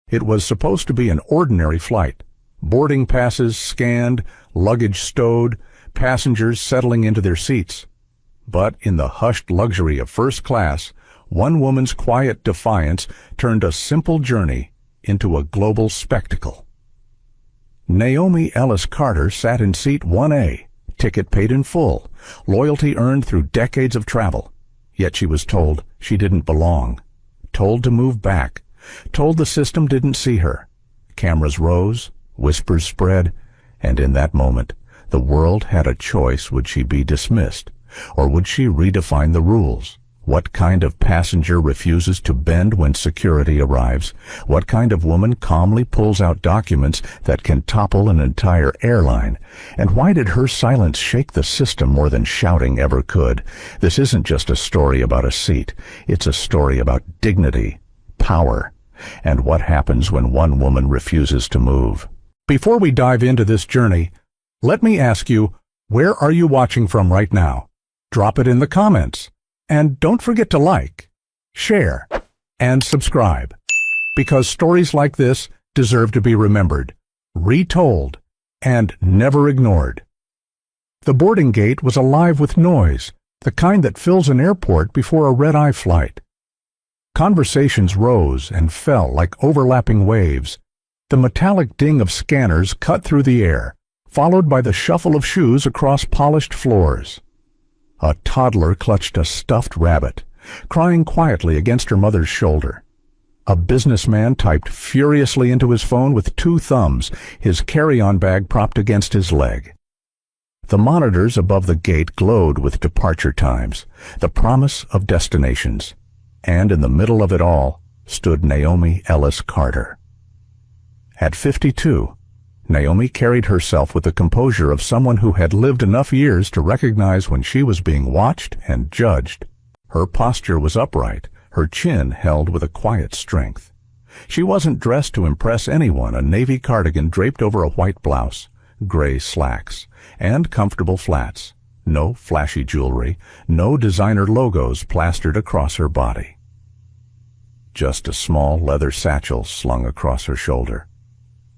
It was supposed to be an ordinary flight. Boarding passes scanned, luggage stowed, passengers settling into their seats. But in the hushed luxury of first class, one woman's quiet defiance turned a simple journey into a global spectacle. Naomi Ellis Carter sat in seat 1A, ticket paid in full, loyalty earned through decades of travel. Yet she was told she didn't belong, told to move back, told the system didn't see her. Cameras rose, whispers spread, and in that moment, the world had a choice. Would she be dismissed, or would she redefine the rules? What kind of passenger refuses to bend when security arrives? What kind of woman calmly pulls out documents that can topple an entire airline? And why did her silence shake the system more than shouting ever could? This isn't just a story about a seat. It's a story about dignity, power, and what happens when one woman refuses to move. Before we dive into this journey, let me ask you, where are you watching from right now? Drop it in the comments. And don't forget to like, share, and subscribe, because stories like this deserve to be remembered, retold, and never ignored. The boarding gate was alive with noise, the kind that fills an airport before a red-eye flight. Conversations rose and fell like overlapping waves. The metallic ding of scanners cut through the air, followed by the shuffle of shoes across polished floors. A toddler clutched a stuffed rabbit, crying quietly against her mother's shoulder. A businessman typed furiously into his phone with 2 thumbs, his carry-on bag propped against his leg. The monitors above the gate glowed with departure times, the promise of destinations. And in the middle of it all stood Naomi Ellis Carter. At 52, Naomi carried herself with the composure of someone who had lived enough years to recognize when she was being watched and judged. Her posture was upright, her chin held with a quiet strength. She wasn't dressed to impress anyone, a navy cardigan draped over a white blouse, gray slacks, and comfortable flats. No flashy jewelry, no designer logos plastered across her body. Just a small leather satchel slung across her shoulder.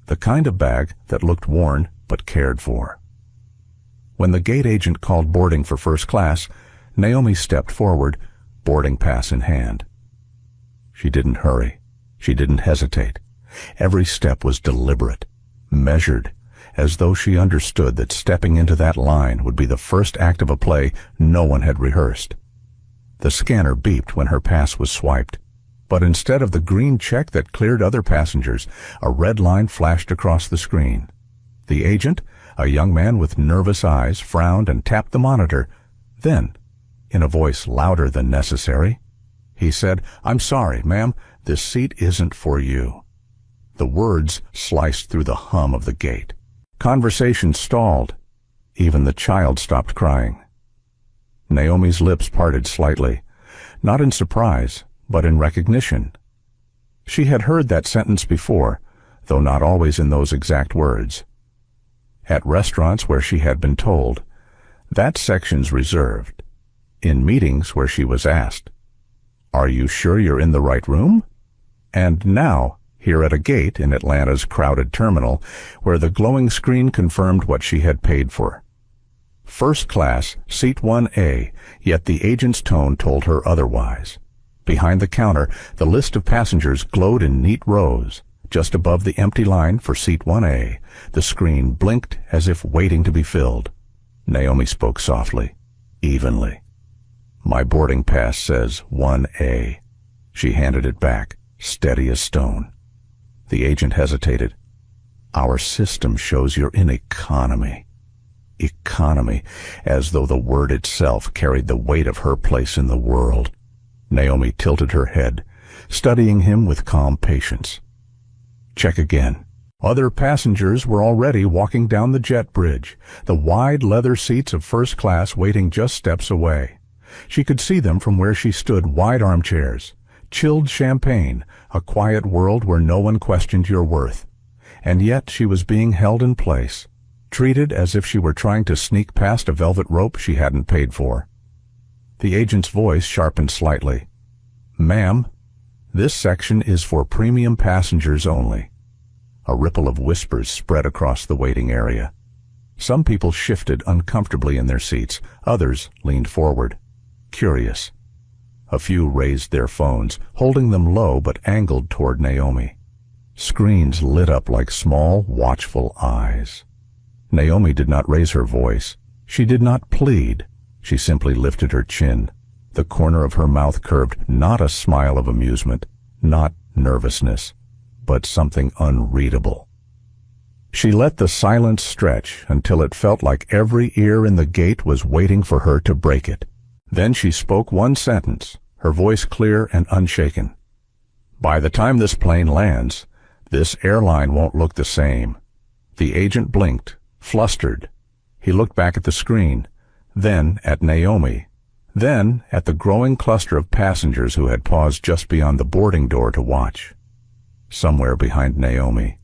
The kind of bag that looked worn but cared for. When the gate agent called boarding for first class, Naomi stepped forward, boarding pass in hand. She didn't hurry. She didn't hesitate. Every step was deliberate, measured, as though she understood that stepping into that line would be the first act of a play no one had rehearsed. The scanner beeped when her pass was swiped. But instead of the green check that cleared other passengers, a red line flashed across the screen. The agent, a young man with nervous eyes, frowned and tapped the monitor. Then, in a voice louder than necessary, he said, "I'm sorry, ma'am, this seat isn't for you." The words sliced through the hum of the gate. Conversation stalled. Even the child stopped crying. Naomi's lips parted slightly, not in surprise, but in recognition. She had heard that sentence before, though not always in those exact words. At restaurants where she had been told, that section's reserved. In meetings where she was asked, "Are you sure you're in the right room?" And now, here at a gate in Atlanta's crowded terminal, where the glowing screen confirmed what she had paid for. First class, seat 1A, yet the agent's tone told her otherwise. Behind the counter, the list of passengers glowed in neat rows. Just above the empty line for seat 1A, the screen blinked as if waiting to be filled. Naomi spoke softly, evenly. "My boarding pass says 1A. She handed it back, steady as stone. The agent hesitated. "Our system shows you're in economy." Economy, as though the word itself carried the weight of her place in the world. Naomi tilted her head, studying him with calm patience. Check again. Other passengers were already walking down the jet bridge, the wide leather seats of first class waiting just steps away. She could see them from where she stood, wide armchairs, chilled champagne, a quiet world where no one questioned your worth. And yet she was being held in place, treated as if she were trying to sneak past a velvet rope she hadn't paid for. The agent's voice sharpened slightly. "Ma'am, This section is for premium passengers only. A ripple of whispers spread across the waiting area. Some people shifted uncomfortably in their seats. Others leaned forward, curious. A few raised their phones, holding them low but angled toward Naomi. Screens lit up like small, watchful eyes. Naomi did not raise her voice. She did not plead. She simply lifted her chin. The corner of her mouth curved, not a smile of amusement, not nervousness, but something unreadable. She let the silence stretch until it felt like every ear in the gate was waiting for her to break it. Then she spoke one sentence, her voice clear and unshaken. "By the time this plane lands, this airline won't look the same." The agent blinked, flustered. He looked back at the screen, then at Naomi, then at the growing cluster of passengers who had paused just beyond the boarding door to watch. Somewhere behind Naomi,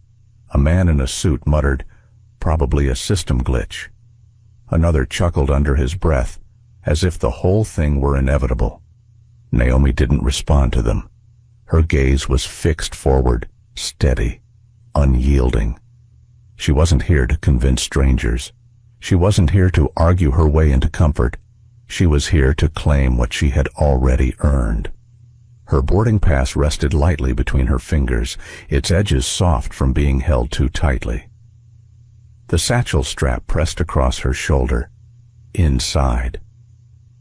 a man in a suit muttered, "Probably a system glitch." Another chuckled under his breath, as if the whole thing were inevitable. Naomi didn't respond to them. Her gaze was fixed forward, steady, unyielding. She wasn't here to convince strangers. She wasn't here to argue her way into comfort. She was here to claim what she had already earned. Her boarding pass rested lightly between her fingers, its edges soft from being held too tightly. The satchel strap pressed across her shoulder, inside.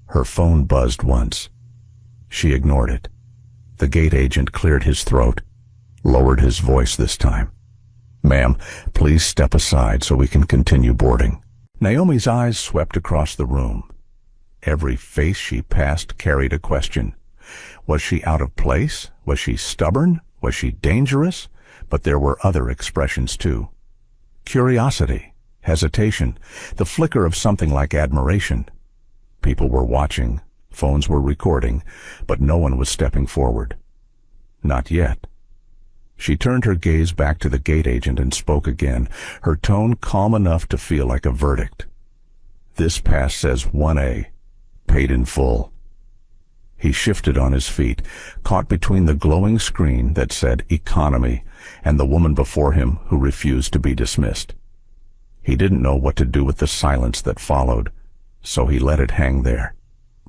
Her phone buzzed once. She ignored it. The gate agent cleared his throat, lowered his voice this time. "Ma'am, please step aside so we can continue boarding." Naomi's eyes swept across the room. Every face she passed carried a question. Was she out of place? Was she stubborn? Was she dangerous? But there were other expressions too. Curiosity, hesitation, the flicker of something like admiration. People were watching, phones were recording, but no one was stepping forward. Not yet. She turned her gaze back to the gate agent and spoke again, her tone calm enough to feel like a verdict. "This pass says 1A, paid in full." He shifted on his feet, caught between the glowing screen that said economy and the woman before him who refused to be dismissed. He didn't know what to do with the silence that followed, so he let it hang there,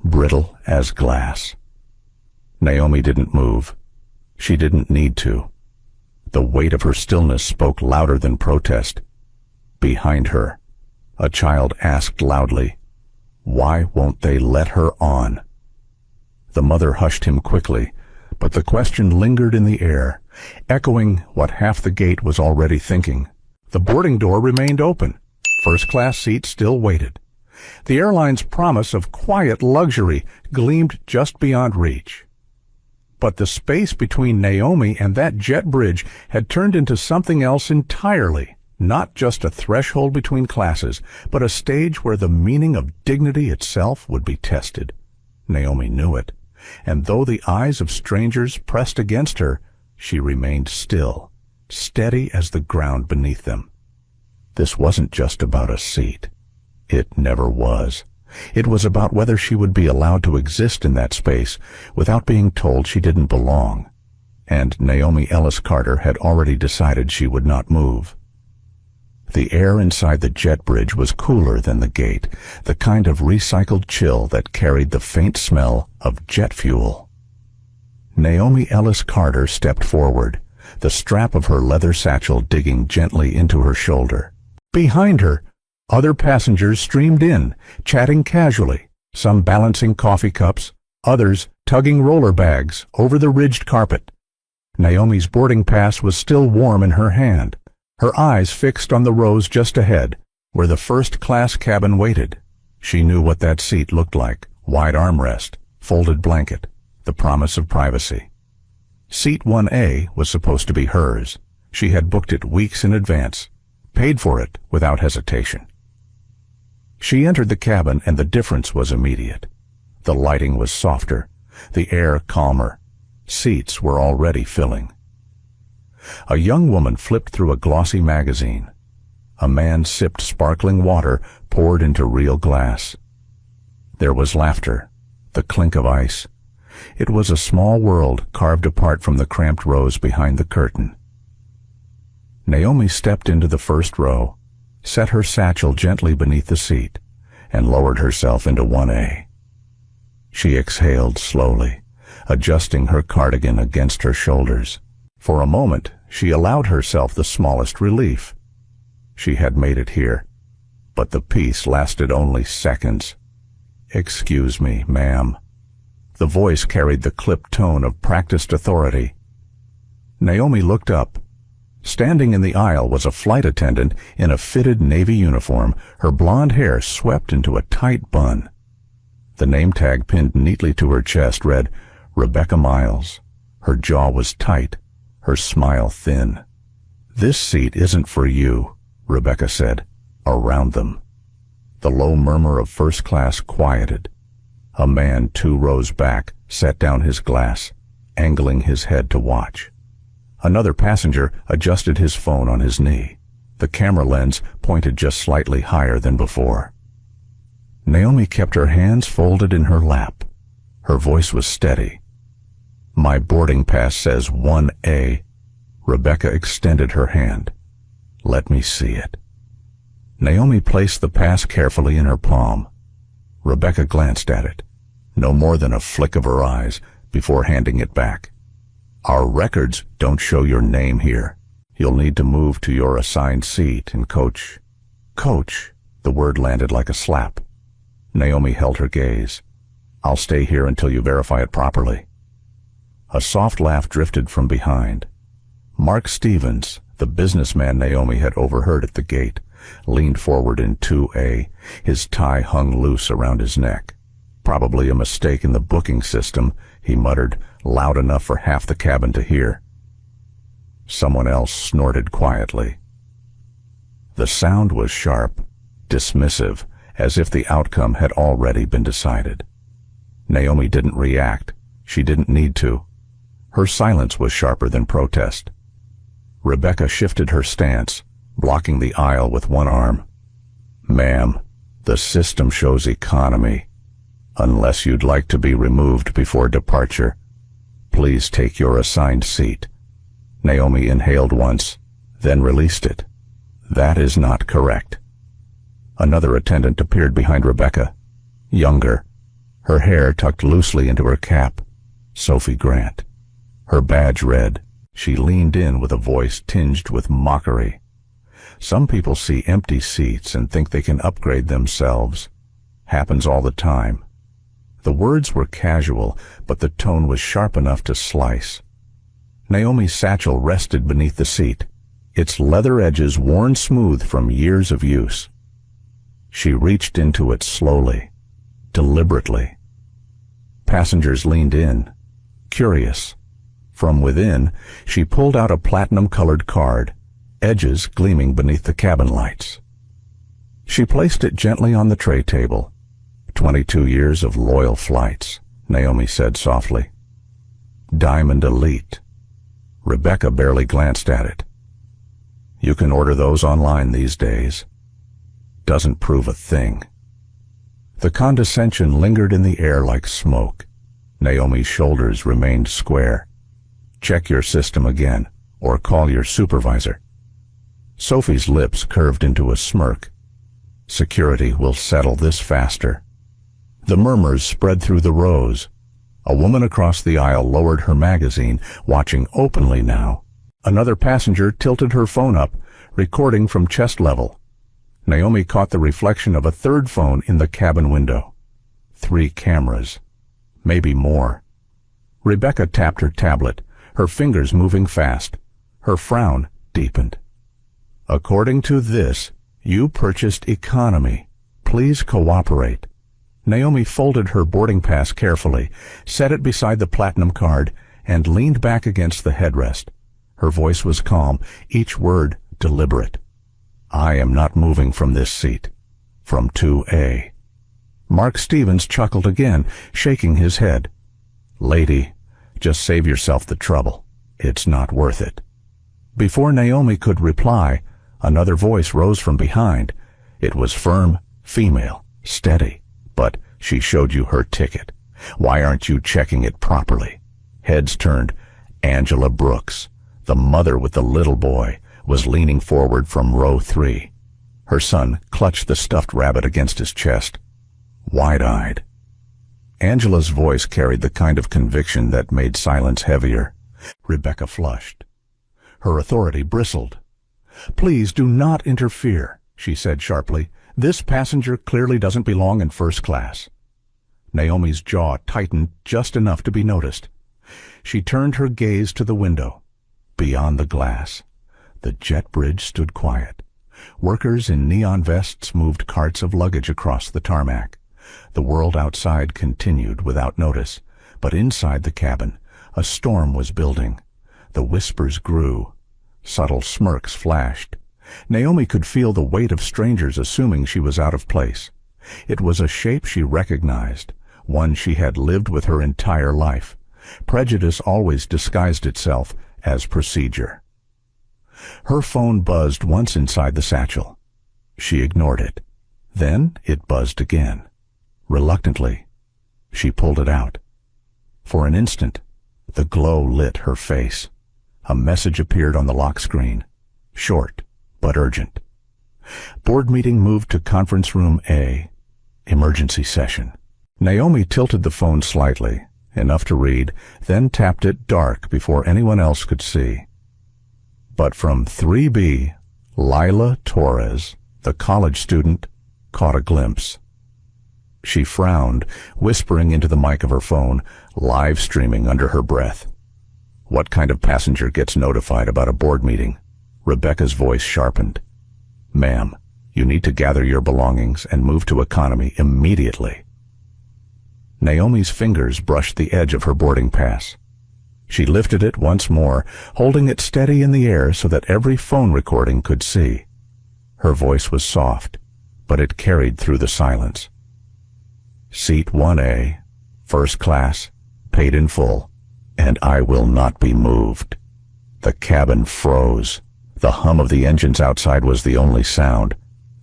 brittle as glass. Naomi didn't move. She didn't need to. The weight of her stillness spoke louder than protest. Behind her, a child asked loudly, "Why won't they let her on?" The mother hushed him quickly, but the question lingered in the air, echoing what half the gate was already thinking. The boarding door remained open. First-class seats still waited. The airline's promise of quiet luxury gleamed just beyond reach. But the space between Naomi and that jet bridge had turned into something else entirely, not just a threshold between classes, but a stage where the meaning of dignity itself would be tested. Naomi knew it, and though the eyes of strangers pressed against her, she remained still, steady as the ground beneath them. This wasn't just about a seat. It never was. It was about whether she would be allowed to exist in that space without being told she didn't belong. And Naomi Ellis Carter had already decided she would not move. The air inside the jet bridge was cooler than the gate, the kind of recycled chill that carried the faint smell of jet fuel. Naomi Ellis Carter stepped forward, the strap of her leather satchel digging gently into her shoulder. Behind her, other passengers streamed in, chatting casually, some balancing coffee cups, others tugging roller bags over the ridged carpet. Naomi's boarding pass was still warm in her hand, her eyes fixed on the rows just ahead, where the first-class cabin waited. She knew what that seat looked like: wide armrest, folded blanket, the promise of privacy. Seat 1A was supposed to be hers. She had booked it weeks in advance, paid for it without hesitation. She entered the cabin, and the difference was immediate. The lighting was softer, the air calmer. Seats were already filling. A young woman flipped through a glossy magazine. A man sipped sparkling water poured into real glass. There was laughter, the clink of ice. It was a small world carved apart from the cramped rows behind the curtain. Naomi stepped into the first row, set her satchel gently beneath the seat, and lowered herself into 1A. She exhaled slowly, adjusting her cardigan against her shoulders. For a moment, she allowed herself the smallest relief. She had made it here, but the peace lasted only seconds. "Excuse me, ma'am." The voice carried the clipped tone of practiced authority. Naomi looked up. Standing in the aisle was a flight attendant in a fitted Navy uniform, her blonde hair swept into a tight bun. The name tag pinned neatly to her chest read, Rebecca Miles. Her jaw was tight, her smile thin. "This seat isn't for you," Rebecca said, around them. The low murmur of first class quieted. A man 2 rows back set down his glass, angling his head to watch. Another passenger adjusted his phone on his knee. The camera lens pointed just slightly higher than before. Naomi kept her hands folded in her lap. Her voice was steady. "My boarding pass says 1A. Rebecca extended her hand. "Let me see it." Naomi placed the pass carefully in her palm. Rebecca glanced at it, no more than a flick of her eyes, before handing it back. "Our records don't show your name here. You'll need to move to your assigned seat and coach." "Coach," the word landed like a slap. Naomi held her gaze. "I'll stay here until you verify it properly." A soft laugh drifted from behind. Mark Stevens, the businessman Naomi had overheard at the gate, leaned forward in 2A, his tie hung loose around his neck. "Probably a mistake in the booking system," he muttered, loud enough for half the cabin to hear. Someone else snorted quietly. The sound was sharp, dismissive, as if the outcome had already been decided. Naomi didn't react. She didn't need to. Her silence was sharper than protest. Rebecca shifted her stance, blocking the aisle with one arm. "Ma'am, the system shows economy. Unless you'd like to be removed before departure, please take your assigned seat." Naomi inhaled once, then released it. "That is not correct." Another attendant appeared behind Rebecca, younger, her hair tucked loosely into her cap. Sophie Grant. Her badge read. She leaned in with a voice tinged with mockery. "Some people see empty seats and think they can upgrade themselves. Happens all the time." The words were casual, but the tone was sharp enough to slice. Naomi's satchel rested beneath the seat, its leather edges worn smooth from years of use. She reached into it slowly, deliberately. Passengers leaned in, curious. From within, she pulled out a platinum-colored card, edges gleaming beneath the cabin lights. She placed it gently on the tray table. 22 years of loyal flights, Naomi said softly. Diamond Elite. Rebecca barely glanced at it. "You can order those online these days." "Doesn't prove a thing." The condescension lingered in the air like smoke. Naomi's shoulders remained square. "Check your system again, or call your supervisor." Sophie's lips curved into a smirk. "Security will settle this faster." The murmurs spread through the rows. A woman across the aisle lowered her magazine, watching openly now. Another passenger tilted her phone up, recording from chest level. Naomi caught the reflection of a third phone in the cabin window. 3 cameras. Maybe more. Rebecca tapped her tablet, her fingers moving fast. Her frown deepened. "According to this, you purchased economy. Please cooperate." Naomi folded her boarding pass carefully, set it beside the platinum card, and leaned back against the headrest. Her voice was calm, each word deliberate. "I am not moving from this seat. From 2A. Mark Stevens chuckled again, shaking his head. "Lady, just save yourself the trouble. It's not worth it." Before Naomi could reply, another voice rose from behind. It was firm, female, steady. "But she showed you her ticket. Why aren't you checking it properly? Heads turned. Angela Brooks, the mother with the little boy, was leaning forward from row 3. Her son clutched the stuffed rabbit against his chest, wide-eyed. Angela's voice carried the kind of conviction that made silence heavier. Rebecca flushed. Her authority bristled. "Please do not interfere," she said sharply. "This passenger clearly doesn't belong in first class." Naomi's jaw tightened just enough to be noticed. She turned her gaze to the window. Beyond the glass, the jet bridge stood quiet. Workers in neon vests moved carts of luggage across the tarmac. The world outside continued without notice, but inside the cabin, a storm was building. The whispers grew. Subtle smirks flashed. Naomi could feel the weight of strangers assuming she was out of place. It was a shape she recognized, one she had lived with her entire life. Prejudice always disguised itself as procedure. Her phone buzzed once inside the satchel. She ignored it. Then it buzzed again. Reluctantly, she pulled it out. For an instant, the glow lit her face. A message appeared on the lock screen. Short, but urgent. Board meeting moved to conference room A. Emergency session. Naomi tilted the phone slightly, enough to read, then tapped it dark before anyone else could see. But from 3B, Lila Torres, the college student, caught a glimpse. She frowned, whispering into the mic of her phone, live streaming under her breath. What kind of passenger gets notified about a board meeting? Rebecca's voice sharpened. "Ma'am, you need to gather your belongings and move to economy immediately." Naomi's fingers brushed the edge of her boarding pass. She lifted it once more, holding it steady in the air so that every phone recording could see. Her voice was soft, but it carried through the silence. "Seat 1A, first class, paid in full, and I will not be moved." The cabin froze. The hum of the engines outside was the only sound.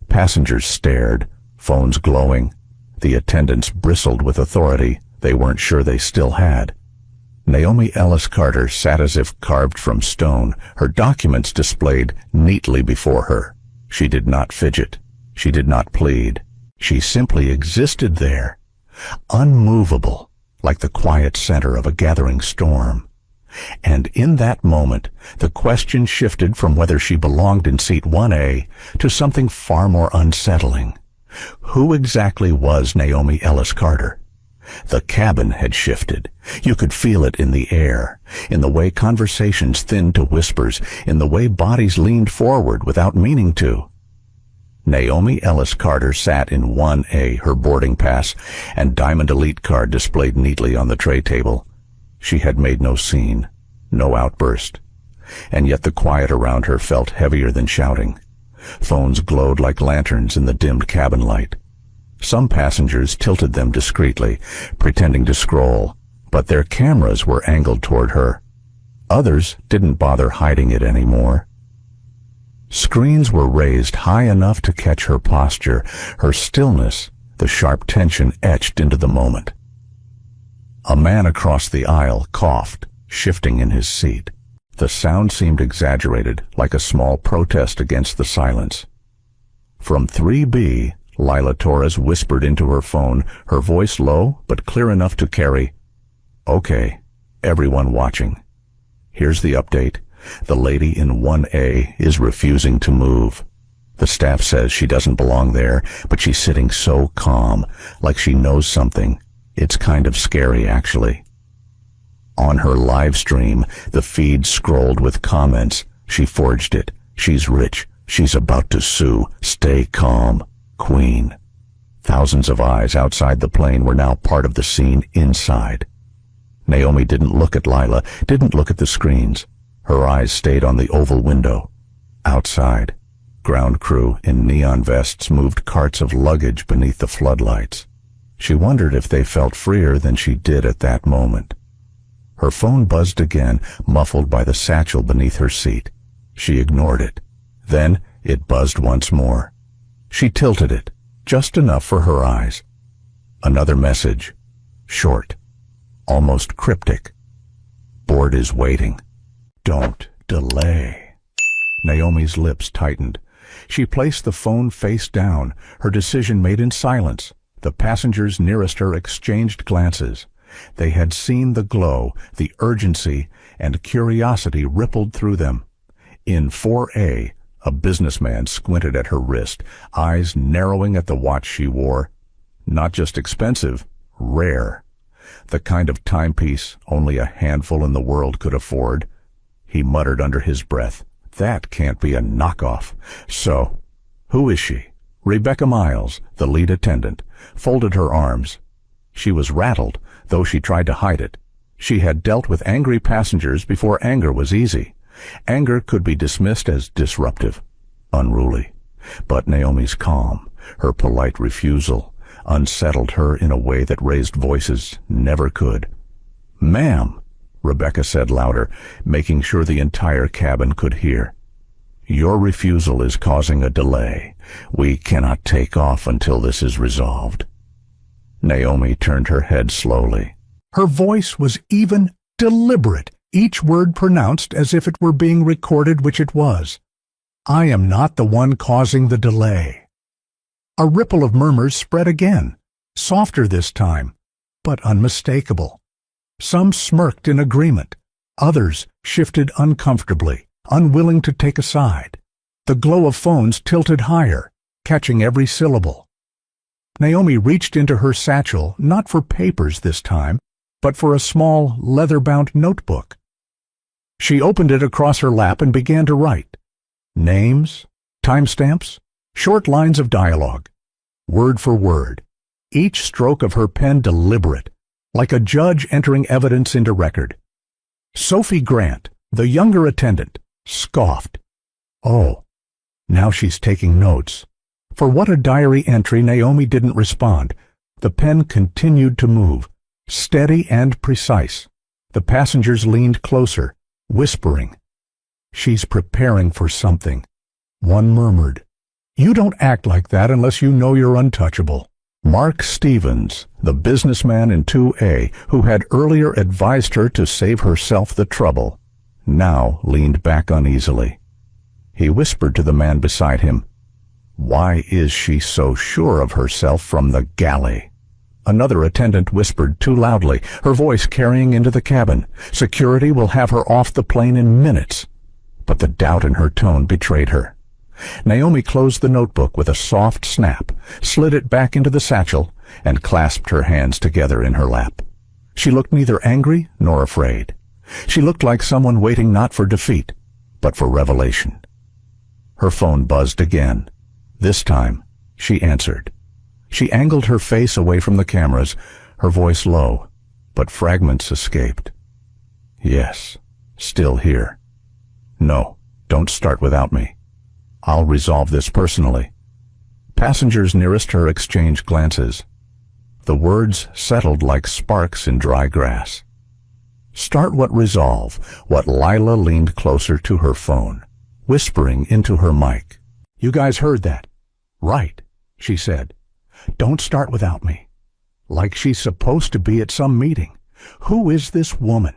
Passengers stared, phones glowing. The attendants bristled with authority they weren't sure they still had. Naomi Ellis Carter sat as if carved from stone, her documents displayed neatly before her. She did not fidget. She did not plead. She simply existed there, unmovable, like the quiet center of a gathering storm. And in that moment, the question shifted from whether she belonged in seat 1A to something far more unsettling. Who exactly was Naomi Ellis Carter? The cabin had shifted. You could feel it in the air, in the way conversations thinned to whispers, in the way bodies leaned forward without meaning to. Naomi Ellis Carter sat in 1A, her boarding pass and Diamond Elite card displayed neatly on the tray table. She had made no scene, no outburst, and yet the quiet around her felt heavier than shouting. Phones glowed like lanterns in the dimmed cabin light. Some passengers tilted them discreetly, pretending to scroll, but their cameras were angled toward her. Others didn't bother hiding it anymore. Screens were raised high enough to catch her posture, her stillness, the sharp tension etched into the moment. A man across the aisle coughed, shifting in his seat. The sound seemed exaggerated, like a small protest against the silence. From 3B, Lila Torres whispered into her phone, her voice low but clear enough to carry, "Okay, everyone watching. Here's the update. The lady in 1A is refusing to move. The staff says she doesn't belong there, but she's sitting so calm, like she knows something. It's kind of scary, actually." On her live stream, the feed scrolled with comments. She forged it. "She's rich. She's about to sue. Stay calm. Queen." Thousands of eyes outside the plane were now part of the scene inside. Naomi didn't look at Lila, didn't look at the screens. Her eyes stayed on the oval window. Outside, ground crew in neon vests moved carts of luggage beneath the floodlights. She wondered if they felt freer than she did at that moment. Her phone buzzed again, muffled by the satchel beneath her seat. She ignored it. Then it buzzed once more. She tilted it, just enough for her eyes. Another message. short, almost cryptic. Board is waiting. Don't delay. Naomi's lips tightened. She placed the phone face down, her decision made in silence. The passengers nearest her exchanged glances. They had seen the glow, the urgency, and curiosity rippled through them. In 4A, a businessman squinted at her wrist, eyes narrowing at the watch she wore. Not just expensive, rare. The kind of timepiece only a handful in the world could afford. He muttered under his breath, "That can't be a knockoff." So, who is she? Rebecca Miles, the lead attendant, folded her arms. She was rattled, though she tried to hide it. She had dealt with angry passengers before anger was easy. Anger could be dismissed as disruptive, unruly. But Naomi's calm, her polite refusal, unsettled her in a way that raised voices never could. "Ma'am," Rebecca said louder, making sure the entire cabin could hear. "Your refusal is causing a delay. We cannot take off until this is resolved." Naomi turned her head slowly. Her voice was even, deliberate, each word pronounced as if it were being recorded, which it was. "I am not the one causing the delay." A ripple of murmurs spread again, softer this time, but unmistakable. Some smirked in agreement. Others shifted uncomfortably, unwilling to take a side. The glow of phones tilted higher, catching every syllable. Naomi reached into her satchel, not for papers this time, but for a small, leather-bound notebook. She opened it across her lap and began to write. Names, timestamps, short lines of dialogue, word for word, each stroke of her pen deliberate, like a judge entering evidence into record. Sophie Grant, the younger attendant, scoffed. Oh, now she's taking notes. For what a diary entry, Naomi didn't respond. The pen continued to move, steady and precise. The passengers leaned closer, whispering. She's preparing for something. One murmured, "You don't act like that unless you know you're untouchable." Mark Stevens, the businessman in 2A, who had earlier advised her to save herself the trouble, now leaned back uneasily. He whispered to the man beside him, "Why is she so sure of herself from the galley?" Another attendant whispered too loudly, her voice carrying into the cabin, "Security will have her off the plane in minutes." But the doubt in her tone betrayed her. Naomi closed the notebook with a soft snap, slid it back into the satchel, and clasped her hands together in her lap. She looked neither angry nor afraid. She looked like someone waiting not for defeat, but for revelation. Her phone buzzed again. This time, she answered. She angled her face away from the cameras, her voice low, but fragments escaped. "Yes, still here. No, don't start without me. I'll resolve this personally." Passengers nearest her exchanged glances. The words settled like sparks in dry grass. "Start what resolve?" What Lila leaned closer to her phone, whispering into her mic. "You guys heard that? Right," she said. "Don't start without me." Like she's supposed to be at some meeting. Who is this woman?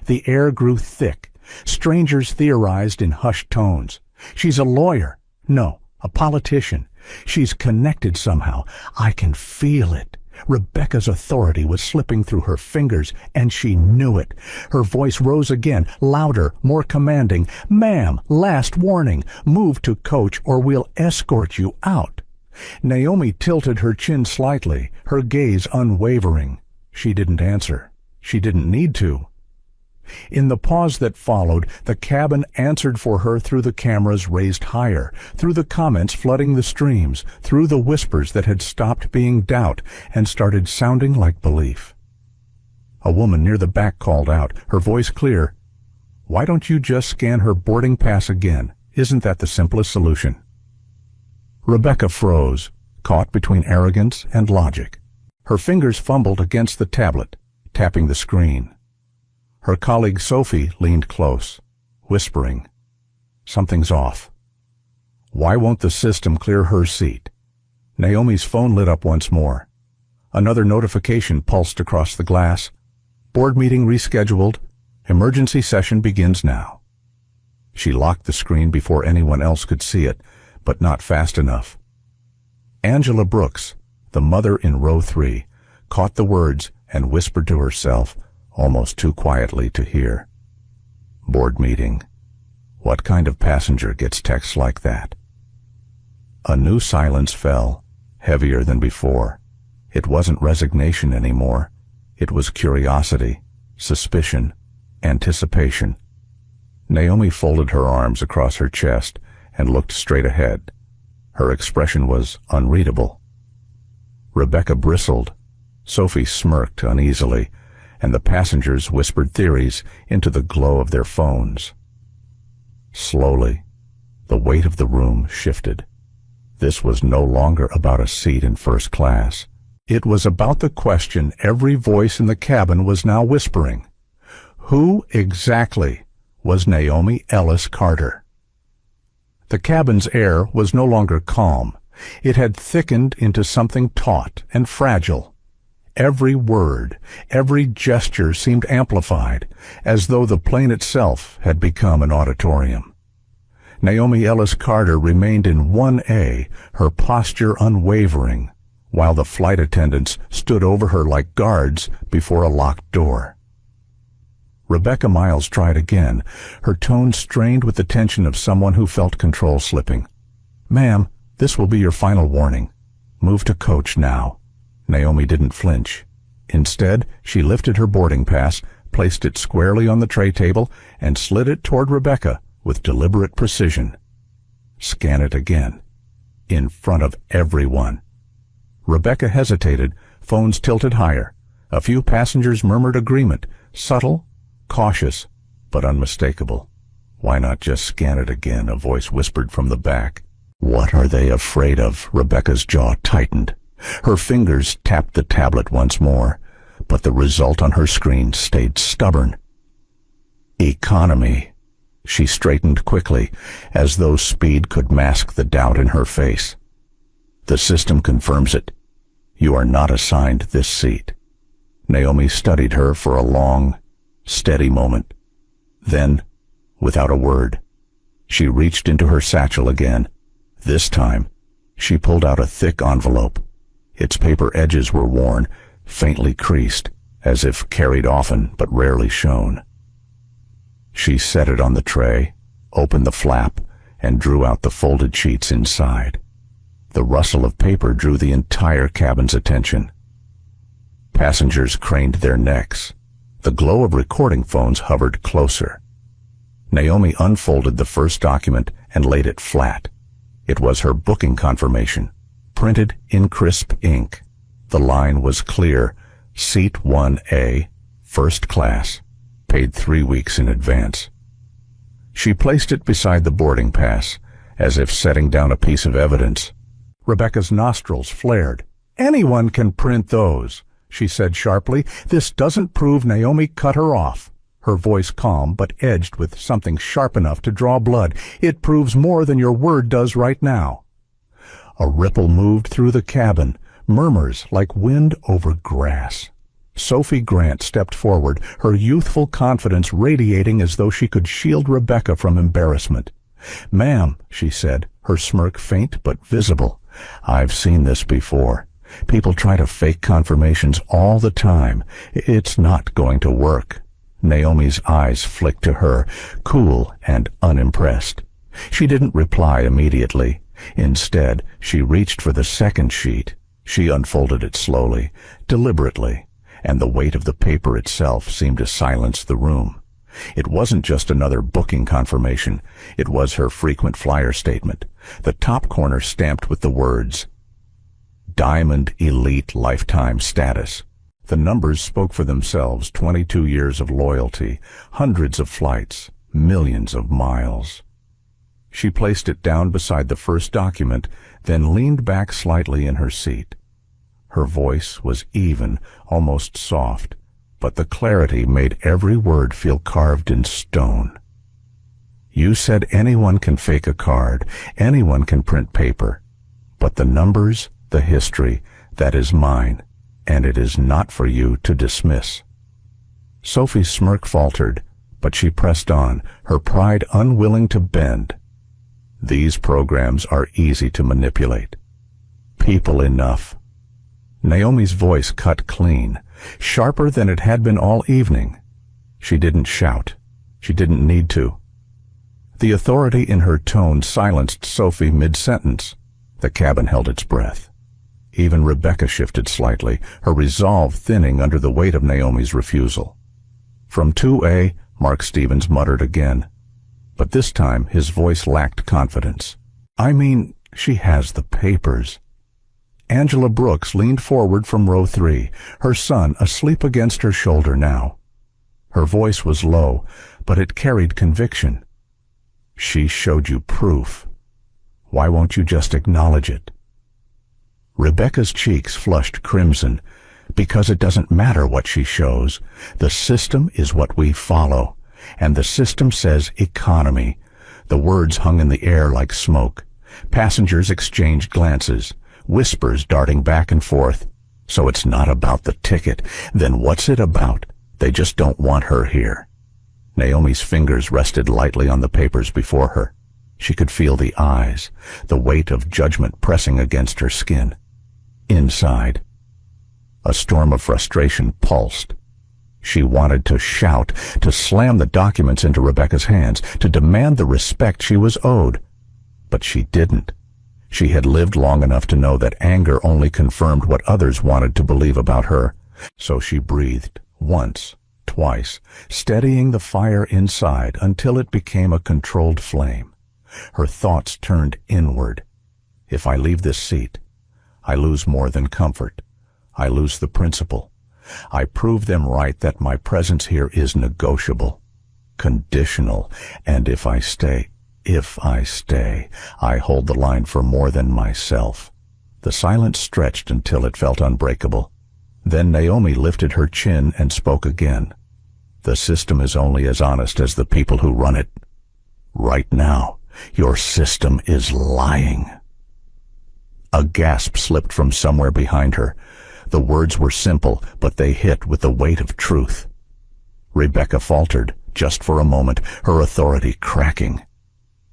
The air grew thick. Strangers theorized in hushed tones. She's a lawyer. No, a politician. She's connected somehow. I can feel it. Rebecca's authority was slipping through her fingers, and she knew it. Her voice rose again, louder, more commanding. "Ma'am, last warning. Move to coach or we'll escort you out." Naomi tilted her chin slightly, her gaze unwavering. She didn't answer. She didn't need to. In the pause that followed, the cabin answered for her through the cameras raised higher, through the comments flooding the streams, through the whispers that had stopped being doubt and started sounding like belief. A woman near the back called out, her voice clear. "Why don't you just scan her boarding pass again? Isn't that the simplest solution?" Rebecca froze, caught between arrogance and logic. Her fingers fumbled against the tablet, tapping the screen. Her colleague Sophie leaned close, whispering, "Something's off. Why won't the system clear her seat?" Naomi's phone lit up once more. Another notification pulsed across the glass. Board meeting rescheduled. Emergency session begins now. She locked the screen before anyone else could see it, but not fast enough. Angela Brooks, the mother in row 3, caught the words and whispered to herself, almost too quietly to hear. Board meeting. What kind of passenger gets texts like that? A new silence fell, heavier than before. It wasn't resignation anymore. It was curiosity, suspicion, anticipation. Naomi folded her arms across her chest and looked straight ahead. Her expression was unreadable. Rebecca bristled. Sophie smirked uneasily, and the passengers whispered theories into the glow of their phones. Slowly, the weight of the room shifted. This was no longer about a seat in first class. It was about the question every voice in the cabin was now whispering. Who exactly was Naomi Ellis Carter? The cabin's air was no longer calm. It had thickened into something taut and fragile. Every word, every gesture seemed amplified, as though the plane itself had become an auditorium. Naomi Ellis Carter remained in 1A, her posture unwavering, while the flight attendants stood over her like guards before a locked door. Rebecca Miles tried again, her tone strained with the tension of someone who felt control slipping. "Ma'am, this will be your final warning. Move to coach now." Naomi didn't flinch. Instead, she lifted her boarding pass, placed it squarely on the tray table, and slid it toward Rebecca with deliberate precision. Scan it again. In front of everyone. Rebecca hesitated, phones tilted higher. A few passengers murmured agreement, subtle, cautious, but unmistakable. "Why not just scan it again?" a voice whispered from the back. "What are they afraid of?" Rebecca's jaw tightened. Her fingers tapped the tablet once more, but the result on her screen stayed stubborn. Economy. She straightened quickly, as though speed could mask the doubt in her face. "The system confirms it. You are not assigned this seat." Naomi studied her for a long, steady moment. Then, without a word, she reached into her satchel again. This time, she pulled out a thick envelope. Its paper edges were worn, faintly creased, as if carried often but rarely shown. She set it on the tray, opened the flap, and drew out the folded sheets inside. The rustle of paper drew the entire cabin's attention. Passengers craned their necks. The glow of recording phones hovered closer. Naomi unfolded the first document and laid it flat. It was her booking confirmation, printed in crisp ink. The line was clear: Seat 1A, first class, paid 3 weeks in advance. She placed it beside the boarding pass, as if setting down a piece of evidence. Rebecca's nostrils flared. "Anyone can print those," she said sharply. "This doesn't prove Naomi cut her off." Her voice calm, but edged with something sharp enough to draw blood. "It proves more than your word does right now." A ripple moved through the cabin, murmurs like wind over grass. Sophie Grant stepped forward, her youthful confidence radiating as though she could shield Rebecca from embarrassment. "Ma'am," she said, her smirk faint but visible, "I've seen this before. People try to fake confirmations all the time. It's not going to work." Naomi's eyes flicked to her, cool and unimpressed. She didn't reply immediately. Instead, she reached for the second sheet. She unfolded it slowly, deliberately, and the weight of the paper itself seemed to silence the room. It wasn't just another booking confirmation. It was her frequent flyer statement, the top corner stamped with the words, "Diamond Elite Lifetime Status." The numbers spoke for themselves: 22 years of loyalty, hundreds of flights, millions of miles. She placed it down beside the first document, then leaned back slightly in her seat. Her voice was even, almost soft, but the clarity made every word feel carved in stone. "You said anyone can fake a card, anyone can print paper. But the numbers, the history, that is mine. and it is not for you to dismiss." Sophie's smirk faltered, but she pressed on, her pride unwilling to bend. These programs are easy to manipulate. People enough. Naomi's voice cut clean, sharper than it had been all evening. She didn't shout. She didn't need to. The authority in her tone silenced Sophie mid-sentence. The cabin held its breath. Even Rebecca shifted slightly, her resolve thinning under the weight of Naomi's refusal. From 2A, Mark Stevens muttered again, but this time his voice lacked confidence. "I mean, she has the papers." Angela Brooks leaned forward from row 3, her son asleep against her shoulder now. Her voice was low, but it carried conviction. "She showed you proof. Why won't you just acknowledge it?" Rebecca's cheeks flushed crimson. "Because it doesn't matter what she shows. The system is what we follow, and the system says economy." The words hung in the air like smoke. Passengers exchanged glances, whispers darting back and forth. "So it's not about the ticket. Then what's it about? They just don't want her here." Naomi's fingers rested lightly on the papers before her. She could feel the eyes, the weight of judgment pressing against her skin. Inside, a storm of frustration pulsed. She wanted to shout, to slam the documents into Rebecca's hands, to demand the respect she was owed. But she didn't. She had lived long enough to know that anger only confirmed what others wanted to believe about her. So she breathed, once, twice, steadying the fire inside until it became a controlled flame. Her thoughts turned inward. If I leave this seat, I lose more than comfort. I lose the principle. I prove them right that my presence here is negotiable, conditional, and if I stay, I hold the line for more than myself. The silence stretched until it felt unbreakable. Then Naomi lifted her chin and spoke again. "The system is only as honest as the people who run it. Right now, your system is lying." A gasp slipped from somewhere behind her. The words were simple, but they hit with the weight of truth. Rebecca faltered, just for a moment, her authority cracking.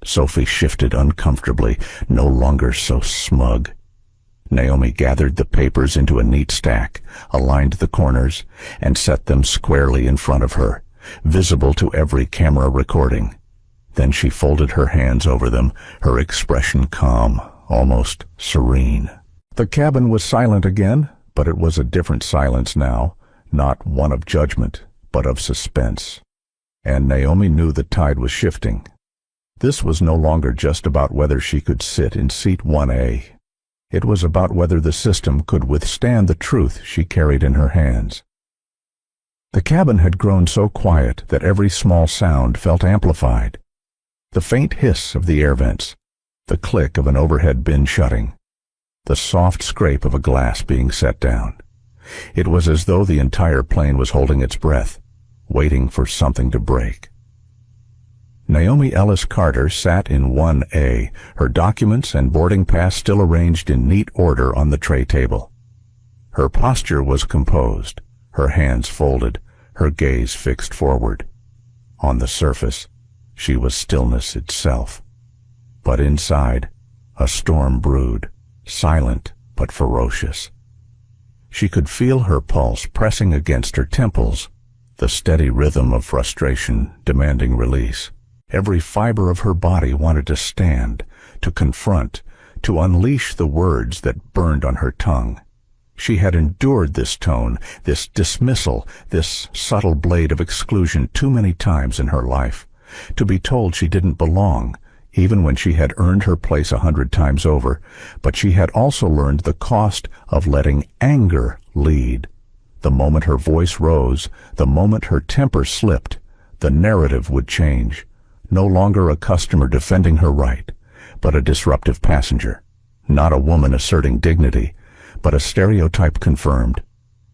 Sophie shifted uncomfortably, no longer so smug. Naomi gathered the papers into a neat stack, aligned the corners, and set them squarely in front of her, visible to every camera recording. Then she folded her hands over them, her expression calm, almost serene. The cabin was silent again, but it was a different silence now, not one of judgment, but of suspense. And Naomi knew the tide was shifting. This was no longer just about whether she could sit in seat 1A. It was about whether the system could withstand the truth she carried in her hands. The cabin had grown so quiet that every small sound felt amplified. The faint hiss of the air vents, the click of an overhead bin shutting, the soft scrape of a glass being set down. It was as though the entire plane was holding its breath, waiting for something to break. Naomi Ellis Carter sat in 1A, her documents and boarding pass still arranged in neat order on the tray table. Her posture was composed, her hands folded, her gaze fixed forward. On the surface, she was stillness itself. But inside, a storm brewed, silent but ferocious. She could feel her pulse pressing against her temples, the steady rhythm of frustration demanding release. Every fiber of her body wanted to stand, to confront, to unleash the words that burned on her tongue. She had endured this tone, this dismissal, this subtle blade of exclusion too many times in her life. To be told she didn't belong, even when she had earned her place 100 times over, but she had also learned the cost of letting anger lead. The moment her voice rose, the moment her temper slipped, the narrative would change. No longer a customer defending her right, but a disruptive passenger. Not a woman asserting dignity, but a stereotype confirmed.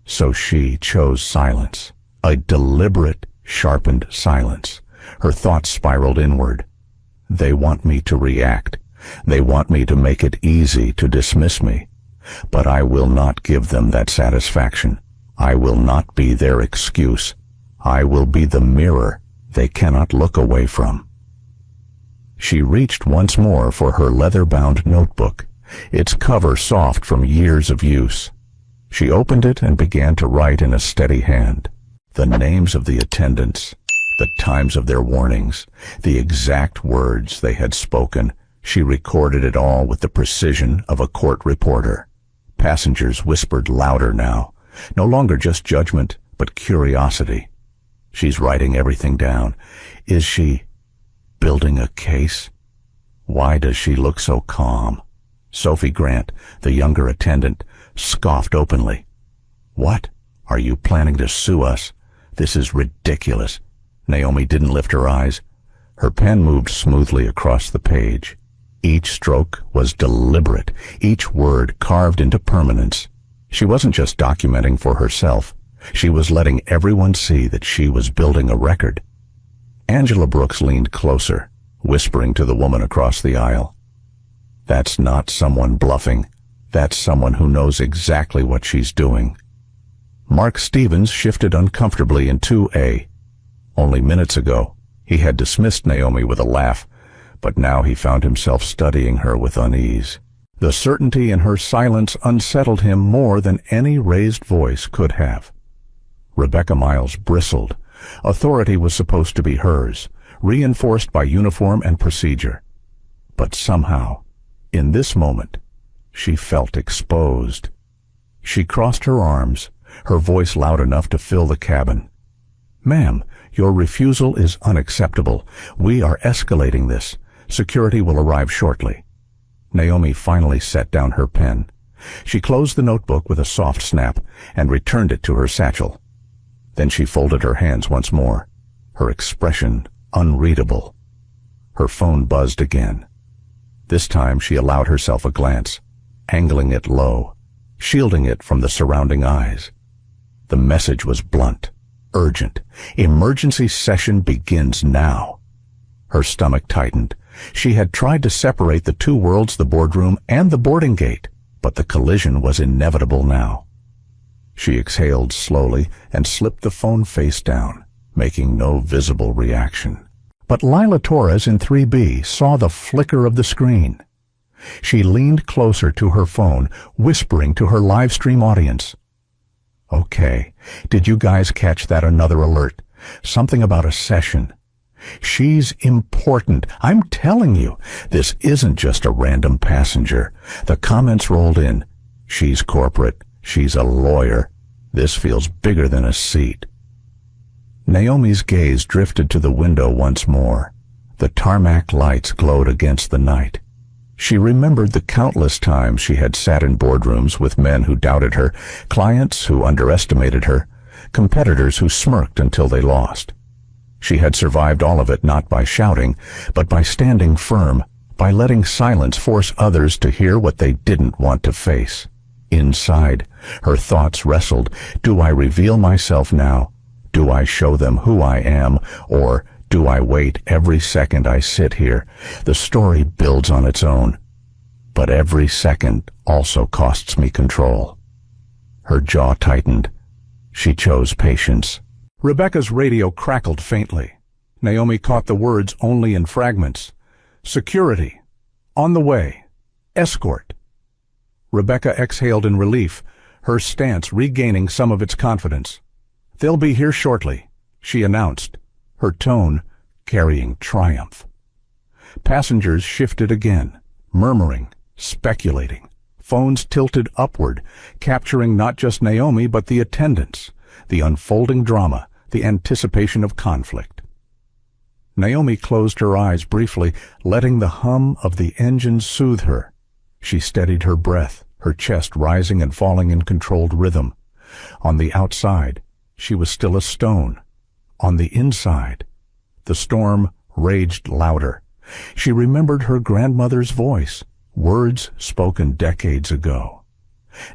So she chose silence, a deliberate, sharpened silence. Her thoughts spiraled inward. They want me to react. They want me to make it easy to dismiss me. But I will not give them that satisfaction. I will not be their excuse. I will be the mirror they cannot look away from. She reached once more for her leather-bound notebook, its cover soft from years of use. She opened it and began to write in a steady hand. The names of the attendants, the times of their warnings, the exact words they had spoken. She recorded it all with the precision of a court reporter. Passengers whispered louder now, no longer just judgment, but curiosity. She's writing everything down. Is she building a case? Why does she look so calm? Sophie Grant, the younger attendant, scoffed openly. What? Are you planning to sue us? This is ridiculous. Naomi didn't lift her eyes. Her pen moved smoothly across the page. Each stroke was deliberate, each word carved into permanence. She wasn't just documenting for herself. She was letting everyone see that she was building a record. Angela Brooks leaned closer, whispering to the woman across the aisle. That's not someone bluffing. That's someone who knows exactly what she's doing. Mark Stevens shifted uncomfortably in 2A. Only minutes ago, he had dismissed Naomi with a laugh, but now he found himself studying her with unease. The certainty in her silence unsettled him more than any raised voice could have. Rebecca Miles bristled. Authority was supposed to be hers, reinforced by uniform and procedure. But somehow, in this moment, she felt exposed. She crossed her arms, her voice loud enough to fill the cabin. "Ma'am, your refusal is unacceptable. We are escalating this. Security will arrive shortly." Naomi finally set down her pen. She closed the notebook with a soft snap and returned it to her satchel. Then she folded her hands once more, her expression unreadable. Her phone buzzed again. This time she allowed herself a glance, angling it low, shielding it from the surrounding eyes. The message was blunt, urgent. Emergency session begins now. Her stomach tightened. She had tried to separate the two worlds, the boardroom and the boarding gate, but the collision was inevitable now. She exhaled slowly and slipped the phone face down, making no visible reaction. But Lila Torres in 3B saw the flicker of the screen. She leaned closer to her phone, whispering to her live stream audience. "Okay, did you guys catch that another alert? Something about a session. She's important. I'm telling you, this isn't just a random passenger." The comments rolled in. "She's corporate. She's a lawyer. This feels bigger than a seat." Naomi's gaze drifted to the window once more. The tarmac lights glowed against the night. She remembered the countless times she had sat in boardrooms with men who doubted her, clients who underestimated her, competitors who smirked until they lost. She had survived all of it not by shouting, but by standing firm, by letting silence force others to hear what they didn't want to face. Inside, her thoughts wrestled. Do I reveal myself now? Do I show them who I am? Or do I wait every second I sit here? The story builds on its own. But every second also costs me control. Her jaw tightened. She chose patience. Rebecca's radio crackled faintly. Naomi caught the words only in fragments. "Security. On the way. Escort." Rebecca exhaled in relief, her stance regaining some of its confidence. "They'll be here shortly," she announced, her tone carrying triumph. Passengers shifted again, murmuring, speculating. Phones tilted upward, capturing not just Naomi but the attendants, the unfolding drama, the anticipation of conflict. Naomi closed her eyes briefly, letting the hum of the engine soothe her. She steadied her breath, her chest rising and falling in controlled rhythm. On the outside, she was still a stone. On the inside, the storm raged louder. She remembered her grandmother's voice, words spoken decades ago.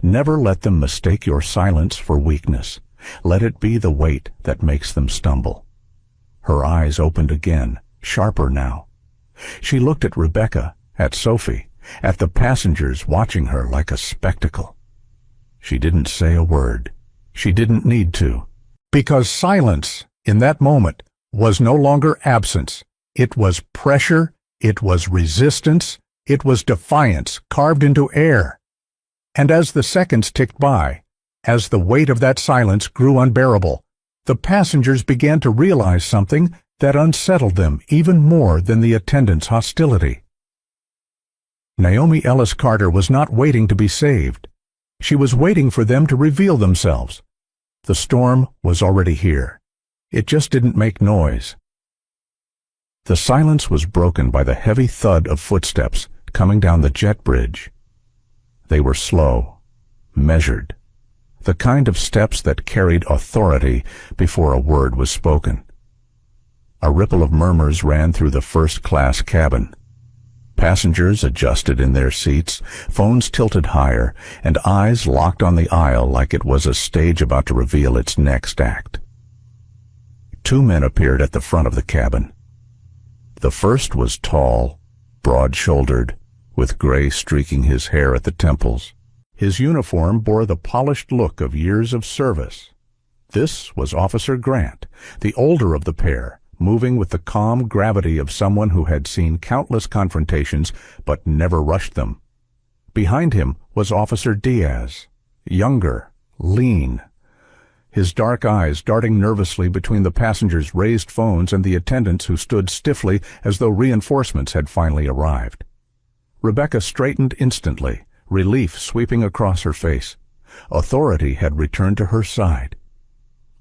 Never let them mistake your silence for weakness. Let it be the weight that makes them stumble. Her eyes opened again, sharper now. She looked at Rebecca, at Sophie, at the passengers watching her like a spectacle. She didn't say a word. She didn't need to. Because silence, in that moment, was no longer absence. It was pressure, it was resistance, it was defiance carved into air. And as the seconds ticked by, as the weight of that silence grew unbearable, the passengers began to realize something that unsettled them even more than the attendants' hostility. Naomi Ellis Carter was not waiting to be saved. She was waiting for them to reveal themselves. The storm was already here. It just didn't make noise. The silence was broken by the heavy thud of footsteps coming down the jet bridge. They were slow, measured, the kind of steps that carried authority before a word was spoken. A ripple of murmurs ran through the first-class cabin. Passengers adjusted in their seats, phones tilted higher, and eyes locked on the aisle like it was a stage about to reveal its next act. Two men appeared at the front of the cabin. The first was tall, broad-shouldered, with gray streaking his hair at the temples. His uniform bore the polished look of years of service. This was Officer Grant, the older of the pair, moving with the calm gravity of someone who had seen countless confrontations but never rushed them. Behind him was Officer Diaz, younger, lean, his dark eyes darting nervously between the passengers' raised phones and the attendants who stood stiffly as though reinforcements had finally arrived. Rebecca straightened instantly, relief sweeping across her face. Authority had returned to her side.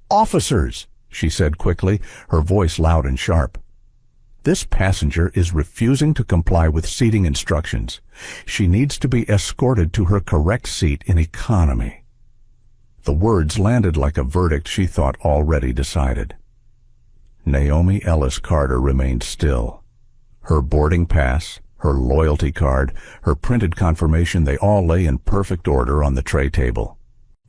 "Officers!" she said quickly, her voice loud and sharp. "This passenger is refusing to comply with seating instructions. She needs to be escorted to her correct seat in economy." The words landed like a verdict she thought already decided. Naomi Ellis Carter remained still. Her boarding pass, her loyalty card, her printed confirmation, they all lay in perfect order on the tray table.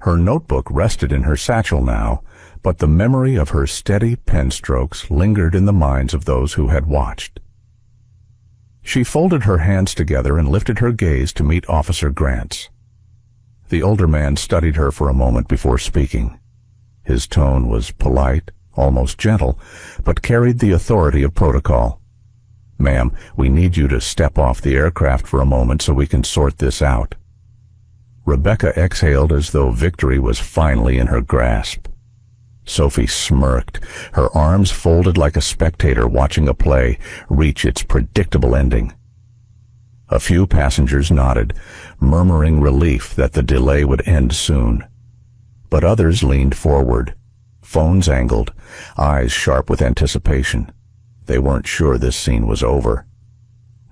Her notebook rested in her satchel now, but the memory of her steady pen strokes lingered in the minds of those who had watched. She folded her hands together and lifted her gaze to meet Officer Grant's. The older man studied her for a moment before speaking. His tone was polite, almost gentle, but carried the authority of protocol. "Ma'am, we need you to step off the aircraft for a moment so we can sort this out." Rebecca exhaled as though victory was finally in her grasp. Sophie smirked, her arms folded like a spectator watching a play reach its predictable ending. A few passengers nodded, murmuring relief that the delay would end soon. But others leaned forward, phones angled, eyes sharp with anticipation. They weren't sure this scene was over.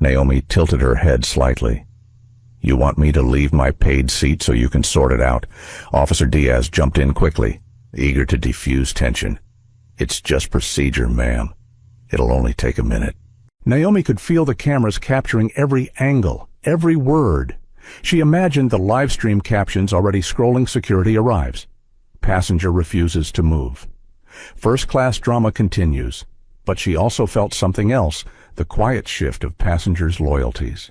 Naomi tilted her head slightly. "You want me to leave my paid seat so you can sort it out?" Officer Diaz jumped in quickly, eager to defuse tension. "It's just procedure, ma'am. It'll only take a minute." Naomi could feel the cameras capturing every angle, every word. She imagined the live stream captions already scrolling "Security arrives. Passenger refuses to move." First-class drama continues, but she also felt something else, the quiet shift of passengers' loyalties.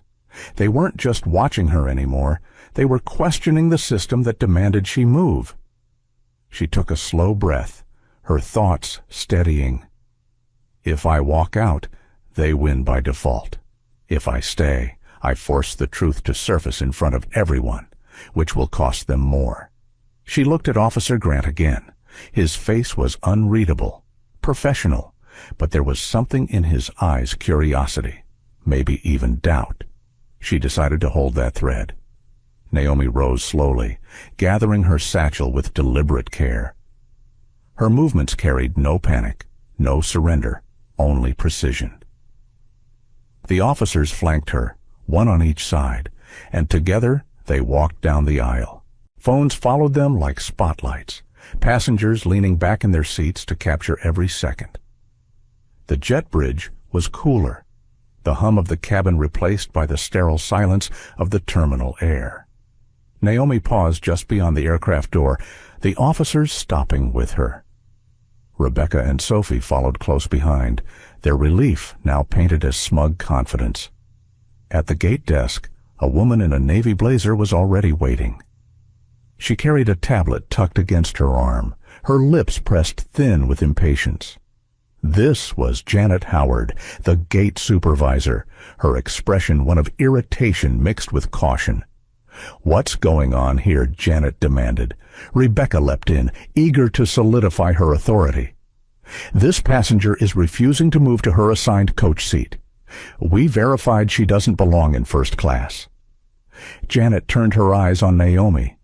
They weren't just watching her anymore, they were questioning the system that demanded she move. She took a slow breath, her thoughts steadying. If I walk out, they win by default. If I stay, I force the truth to surface in front of everyone, which will cost them more. She looked at Officer Grant again. His face was unreadable, professional, but there was something in his eyes, curiosity, maybe even doubt. She decided to hold that thread. Naomi rose slowly, gathering her satchel with deliberate care. Her movements carried no panic, no surrender, only precision. The officers flanked her, one on each side, and together they walked down the aisle. Phones followed them like spotlights, passengers leaning back in their seats to capture every second. The jet bridge was cooler, the hum of the cabin replaced by the sterile silence of the terminal air. Naomi paused just beyond the aircraft door, the officers stopping with her. Rebecca and Sophie followed close behind, their relief now painted as smug confidence. At the gate desk, A woman in a navy blazer was already waiting. She carried a tablet tucked against her arm, her lips pressed thin with impatience. This was Janet Howard, the gate supervisor, her expression one of irritation mixed with caution. "What's going on here?" Janet demanded. Rebecca leapt in, eager to solidify her authority. "This passenger is refusing to move to her assigned coach seat. We verified she doesn't belong in first class." Janet turned her eyes on Naomi.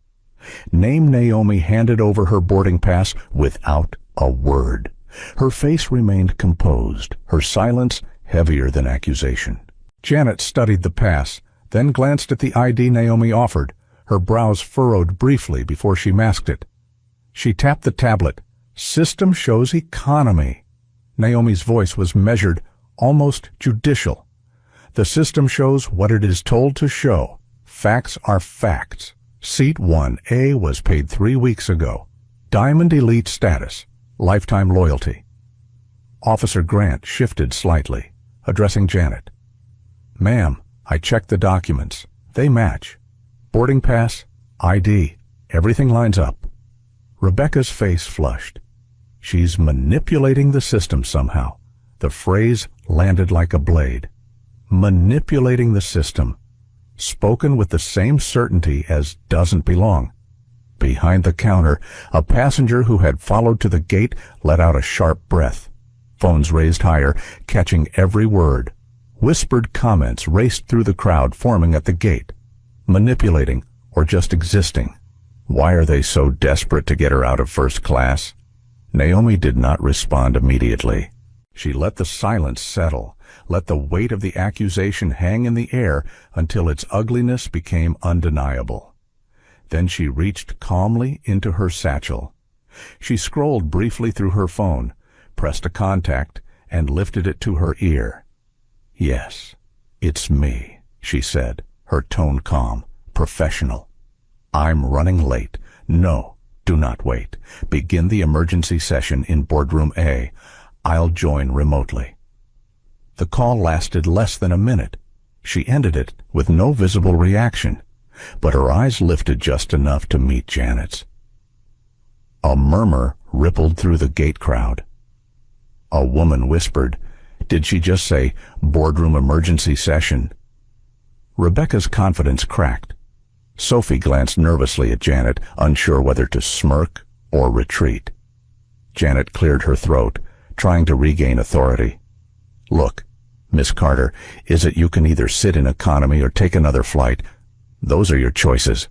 Naomi handed over her boarding pass without a word. Her face remained composed, her silence heavier than accusation. Janet studied the pass, then glanced at the ID Naomi offered, her brows furrowed briefly before she masked it. She tapped the tablet. "System shows economy." Naomi's voice was measured, almost judicial. "The system shows what it is told to show. Facts are facts. Seat 1A was paid 3 weeks ago. Diamond Elite status. Lifetime loyalty." Officer Grant shifted slightly, addressing Janet. "Ma'am, I checked the documents. They match. Boarding pass, ID, everything lines up." Rebecca's face flushed. She's manipulating the system somehow. The phrase landed like a blade. Manipulating the system. Spoken with the same certainty as doesn't belong. Behind the counter, a passenger who had followed to the gate let out a sharp breath. Phones raised higher, catching every word. Whispered comments raced through the crowd forming at the gate. Manipulating, or just existing. Why are they so desperate to get her out of first class? Naomi did not respond immediately. She let the silence settle, let the weight of the accusation hang in the air until its ugliness became undeniable. Then she reached calmly into her satchel. She scrolled briefly through her phone, pressed a contact, and lifted it to her ear. "Yes, it's me," she said, her tone calm, professional. "I'm running late. No, do not wait. Begin the emergency session in boardroom A. I'll join remotely." The call lasted less than a minute. She ended it with no visible reaction, but her eyes lifted just enough to meet Janet's. A murmur rippled through the gate crowd. A woman whispered, "Did she just say boardroom emergency session?" Rebecca's confidence cracked. Sophie glanced nervously at Janet, unsure whether to smirk or retreat. Janet cleared her throat, trying to regain authority. "Look, Miss Carter, is it you can either sit in economy or take another flight? Those are your choices."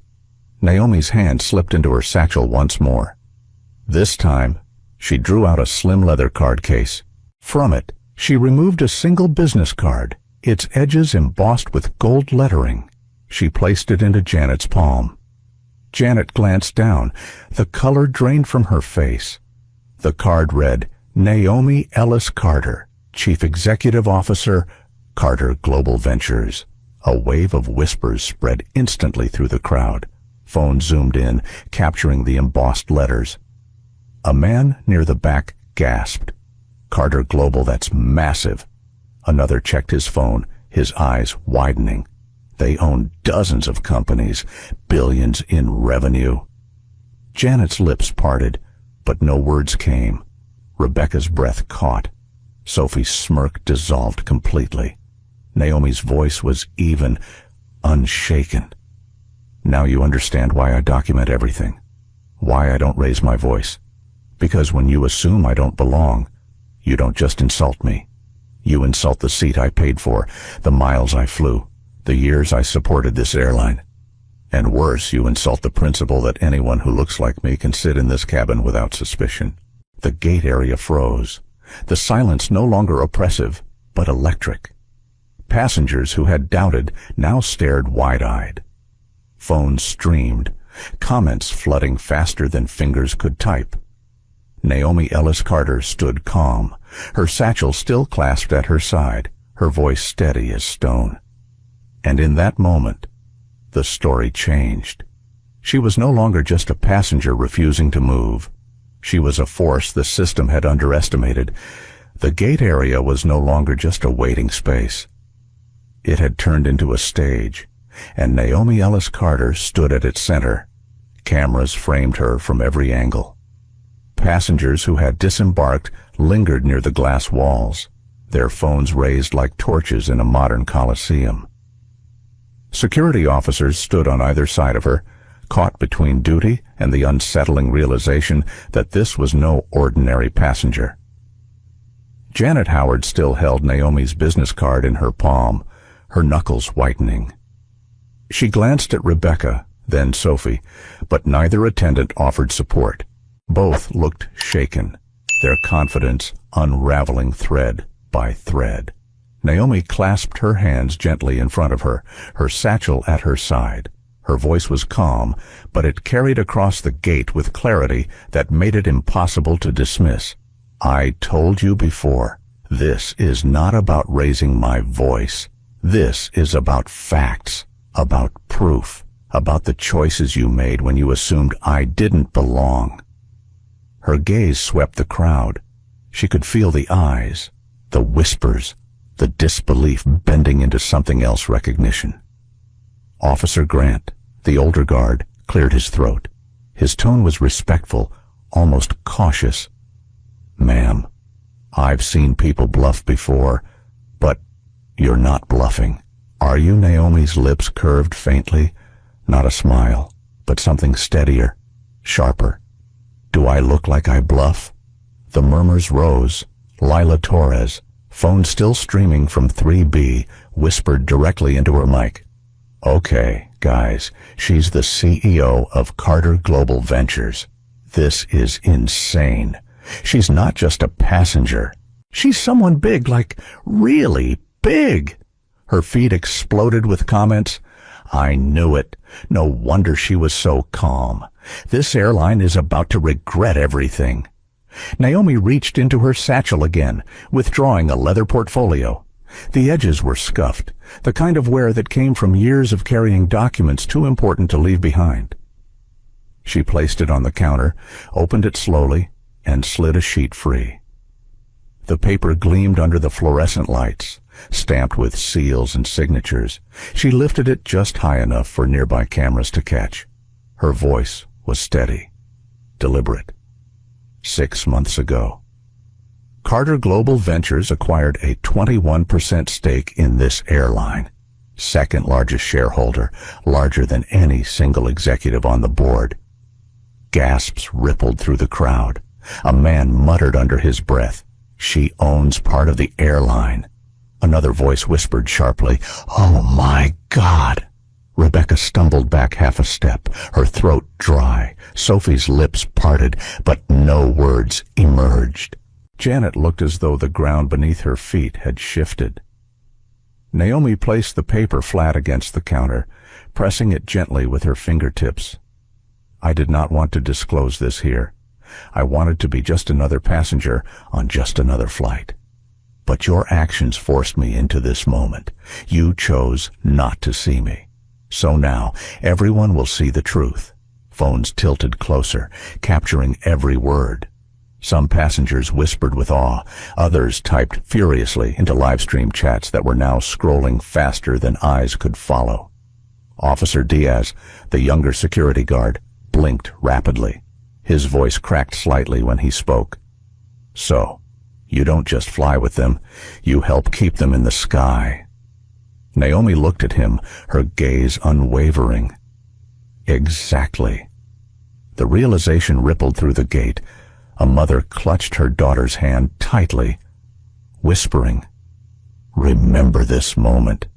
Naomi's hand slipped into her satchel once more. This time, she drew out a slim leather card case. From it, she removed a single business card, its edges embossed with gold lettering. She placed it into Janet's palm. Janet glanced down. The color drained from her face. The card read, "Naomi Ellis Carter, Chief Executive Officer, Carter Global Ventures." A wave of whispers spread instantly through the crowd. Phone zoomed in, capturing the embossed letters. A man near the back gasped. "Carter Global, that's massive." Another checked his phone, his eyes widening. They own dozens of companies, billions in revenue. Janet's lips parted, but no words came. Rebecca's breath caught. Sophie's smirk dissolved completely. Naomi's voice was even, unshaken. "Now you understand why I document everything. Why I don't raise my voice. Because when you assume I don't belong, you don't just insult me. You insult the seat I paid for, the miles I flew, the years I supported this airline. And worse, you insult the principle that anyone who looks like me can sit in this cabin without suspicion." The gate area froze. The silence no longer oppressive, but electric. Passengers who had doubted now stared wide-eyed. Phones streamed, comments flooding faster than fingers could type. Naomi Ellis Carter stood calm, her satchel still clasped at her side, her voice steady as stone. And in that moment, the story changed. She was no longer just a passenger refusing to move. She was a force the system had underestimated. The gate area was no longer just a waiting space. It had turned into a stage, and Naomi Ellis Carter stood at its center. Cameras framed her from every angle. Passengers who had disembarked lingered near the glass walls, their phones raised like torches in a modern coliseum. Security officers stood on either side of her, caught between duty and the unsettling realization that this was no ordinary passenger. Janet Howard still held Naomi's business card in her palm, her knuckles whitening. She glanced at Rebecca, then Sophie, but neither attendant offered support. Both looked shaken, their confidence unraveling thread by thread. Naomi clasped her hands gently in front of her, her satchel at her side. Her voice was calm, but it carried across the gate with clarity that made it impossible to dismiss. I told you before, this is not about raising my voice. This is about facts, about proof, about the choices you made when you assumed I didn't belong. Her gaze swept the crowd. She could feel the eyes, the whispers, the disbelief bending into something else recognition. Officer Grant, the older guard, cleared his throat. His tone was respectful, almost cautious. Ma'am, I've seen people bluff before, but you're not bluffing. Are you? Naomi's lips curved faintly. Not a smile, but something steadier, sharper. Do I look like I bluff? The murmurs rose. Lila Torres, phone still streaming from 3B, whispered directly into her mic. Okay, guys, she's the CEO of Carter Global Ventures. This is insane. She's not just a passenger. She's someone big, like really big. Her feed exploded with comments. I knew it. No wonder she was so calm. This airline is about to regret everything. Naomi reached into her satchel again, withdrawing a leather portfolio. The edges were scuffed, the kind of wear that came from years of carrying documents too important to leave behind. She placed it on the counter, opened it slowly, and slid a sheet free. The paper gleamed under the fluorescent lights, stamped with seals and signatures. She lifted it just high enough for nearby cameras to catch. Her voice was steady, deliberate. 6 months ago, Carter Global Ventures acquired a 21% stake in this airline, second largest shareholder, larger than any single executive on the board. Gasps rippled through the crowd. A man muttered under his breath, "She owns part of the airline." Another voice whispered sharply, "Oh my God!" Rebecca stumbled back half a step, her throat dry. Sophie's lips parted, but no words emerged. Janet looked as though the ground beneath her feet had shifted. Naomi placed the paper flat against the counter, pressing it gently with her fingertips. I did not want to disclose this here. I wanted to be just another passenger on just another flight. But your actions forced me into this moment. You chose not to see me. So now, everyone will see the truth. Phones tilted closer, capturing every word. Some passengers whispered with awe. Others typed furiously into live-stream chats that were now scrolling faster than eyes could follow. Officer Diaz, the younger security guard, blinked rapidly. His voice cracked slightly when he spoke. So, you don't just fly with them, you help keep them in the sky. Naomi looked at him, her gaze unwavering. Exactly. The realization rippled through the gate. A mother clutched her daughter's hand tightly, whispering, "Remember this moment."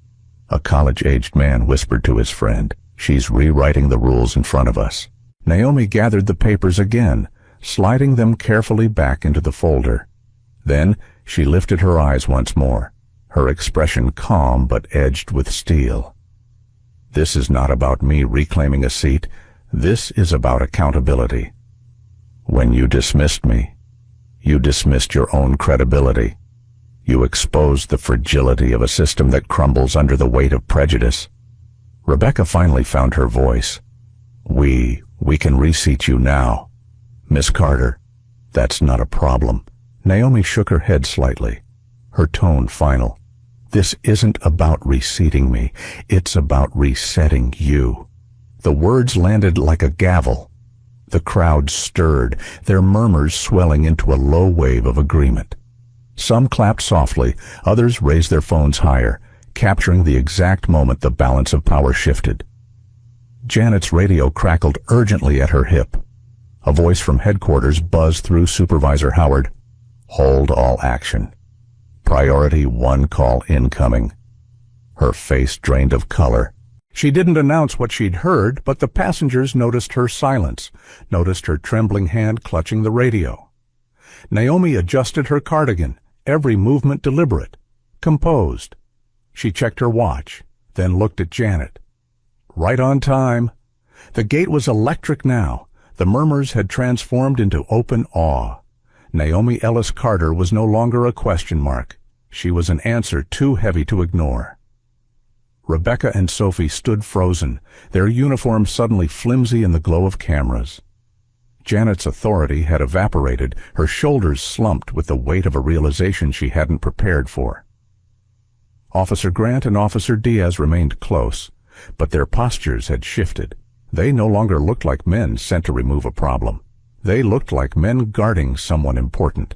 A college-aged man whispered to his friend, "She's rewriting the rules in front of us." Naomi gathered the papers again, sliding them carefully back into the folder. Then she lifted her eyes once more, her expression calm but edged with steel. This is not about me reclaiming a seat. This is about accountability. When you dismissed me, you dismissed your own credibility. You exposed the fragility of a system that crumbles under the weight of prejudice. Rebecca finally found her voice. We can reseat you now. Miss Carter, that's not a problem." Naomi shook her head slightly, her tone final. This isn't about reseating me. It's about resetting you." The words landed like a gavel. The crowd stirred, their murmurs swelling into a low wave of agreement. Some clapped softly, others raised their phones higher, capturing the exact moment the balance of power shifted. Janet's radio crackled urgently at her hip. A voice from headquarters buzzed through Supervisor Howard. "Hold all action. Priority 1 call incoming." Her face drained of color. She didn't announce what she'd heard, but the passengers noticed her silence, noticed her trembling hand clutching the radio. Naomi adjusted her cardigan, every movement deliberate, composed. She checked her watch, then looked at Janet. Right on time. The gate was electric now. The murmurs had transformed into open awe. Naomi Ellis Carter was no longer a question mark. She was an answer too heavy to ignore. Rebecca and Sophie stood frozen, their uniforms suddenly flimsy in the glow of cameras. Janet's authority had evaporated, her shoulders slumped with the weight of a realization she hadn't prepared for. Officer Grant and Officer Diaz remained close, but their postures had shifted. They no longer looked like men sent to remove a problem. They looked like men guarding someone important.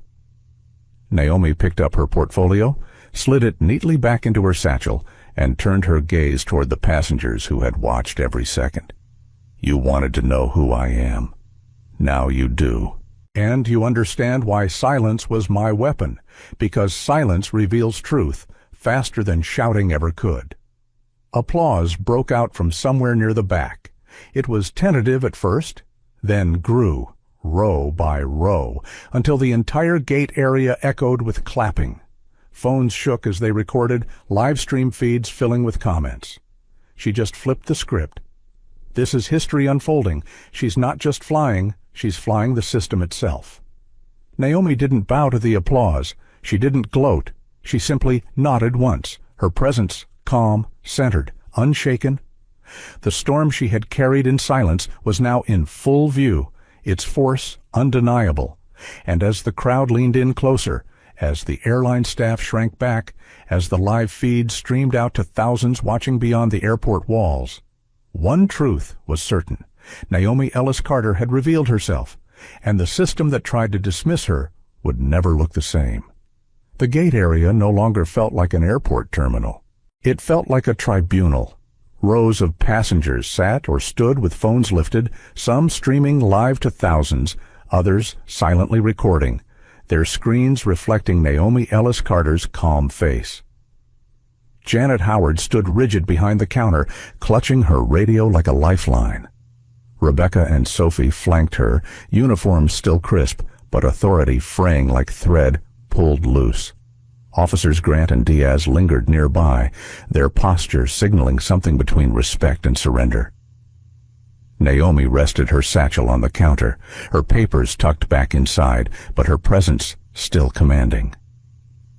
Naomi picked up her portfolio, slid it neatly back into her satchel, and turned her gaze toward the passengers who had watched every second. "You wanted to know who I am. Now you do. And you understand why silence was my weapon, because silence reveals truth faster than shouting ever could." Applause broke out from somewhere near the back. It was tentative at first, then grew, row by row, until the entire gate area echoed with clapping. Phones shook as they recorded, live stream feeds filling with comments. She just flipped the script. This is history unfolding. She's not just flying, she's flying the system itself. Naomi didn't bow to the applause. She didn't gloat. She simply nodded once, her presence calm, centered, unshaken. The storm she had carried in silence was now in full view, its force undeniable. And as the crowd leaned in closer, as the airline staff shrank back, as the live feed streamed out to thousands watching beyond the airport walls, one truth was certain. Naomi Ellis Carter had revealed herself, and the system that tried to dismiss her would never look the same. The gate area no longer felt like an airport terminal. It felt like a tribunal. Rows of passengers sat or stood with phones lifted, some streaming live to thousands, others silently recording, their screens reflecting Naomi Ellis Carter's calm face. Janet Howard stood rigid behind the counter, clutching her radio like a lifeline. Rebecca and Sophie flanked her, uniforms still crisp, but authority fraying like thread pulled loose. Officers Grant and Diaz lingered nearby, their posture signaling something between respect and surrender. Naomi rested her satchel on the counter, her papers tucked back inside, but her presence still commanding.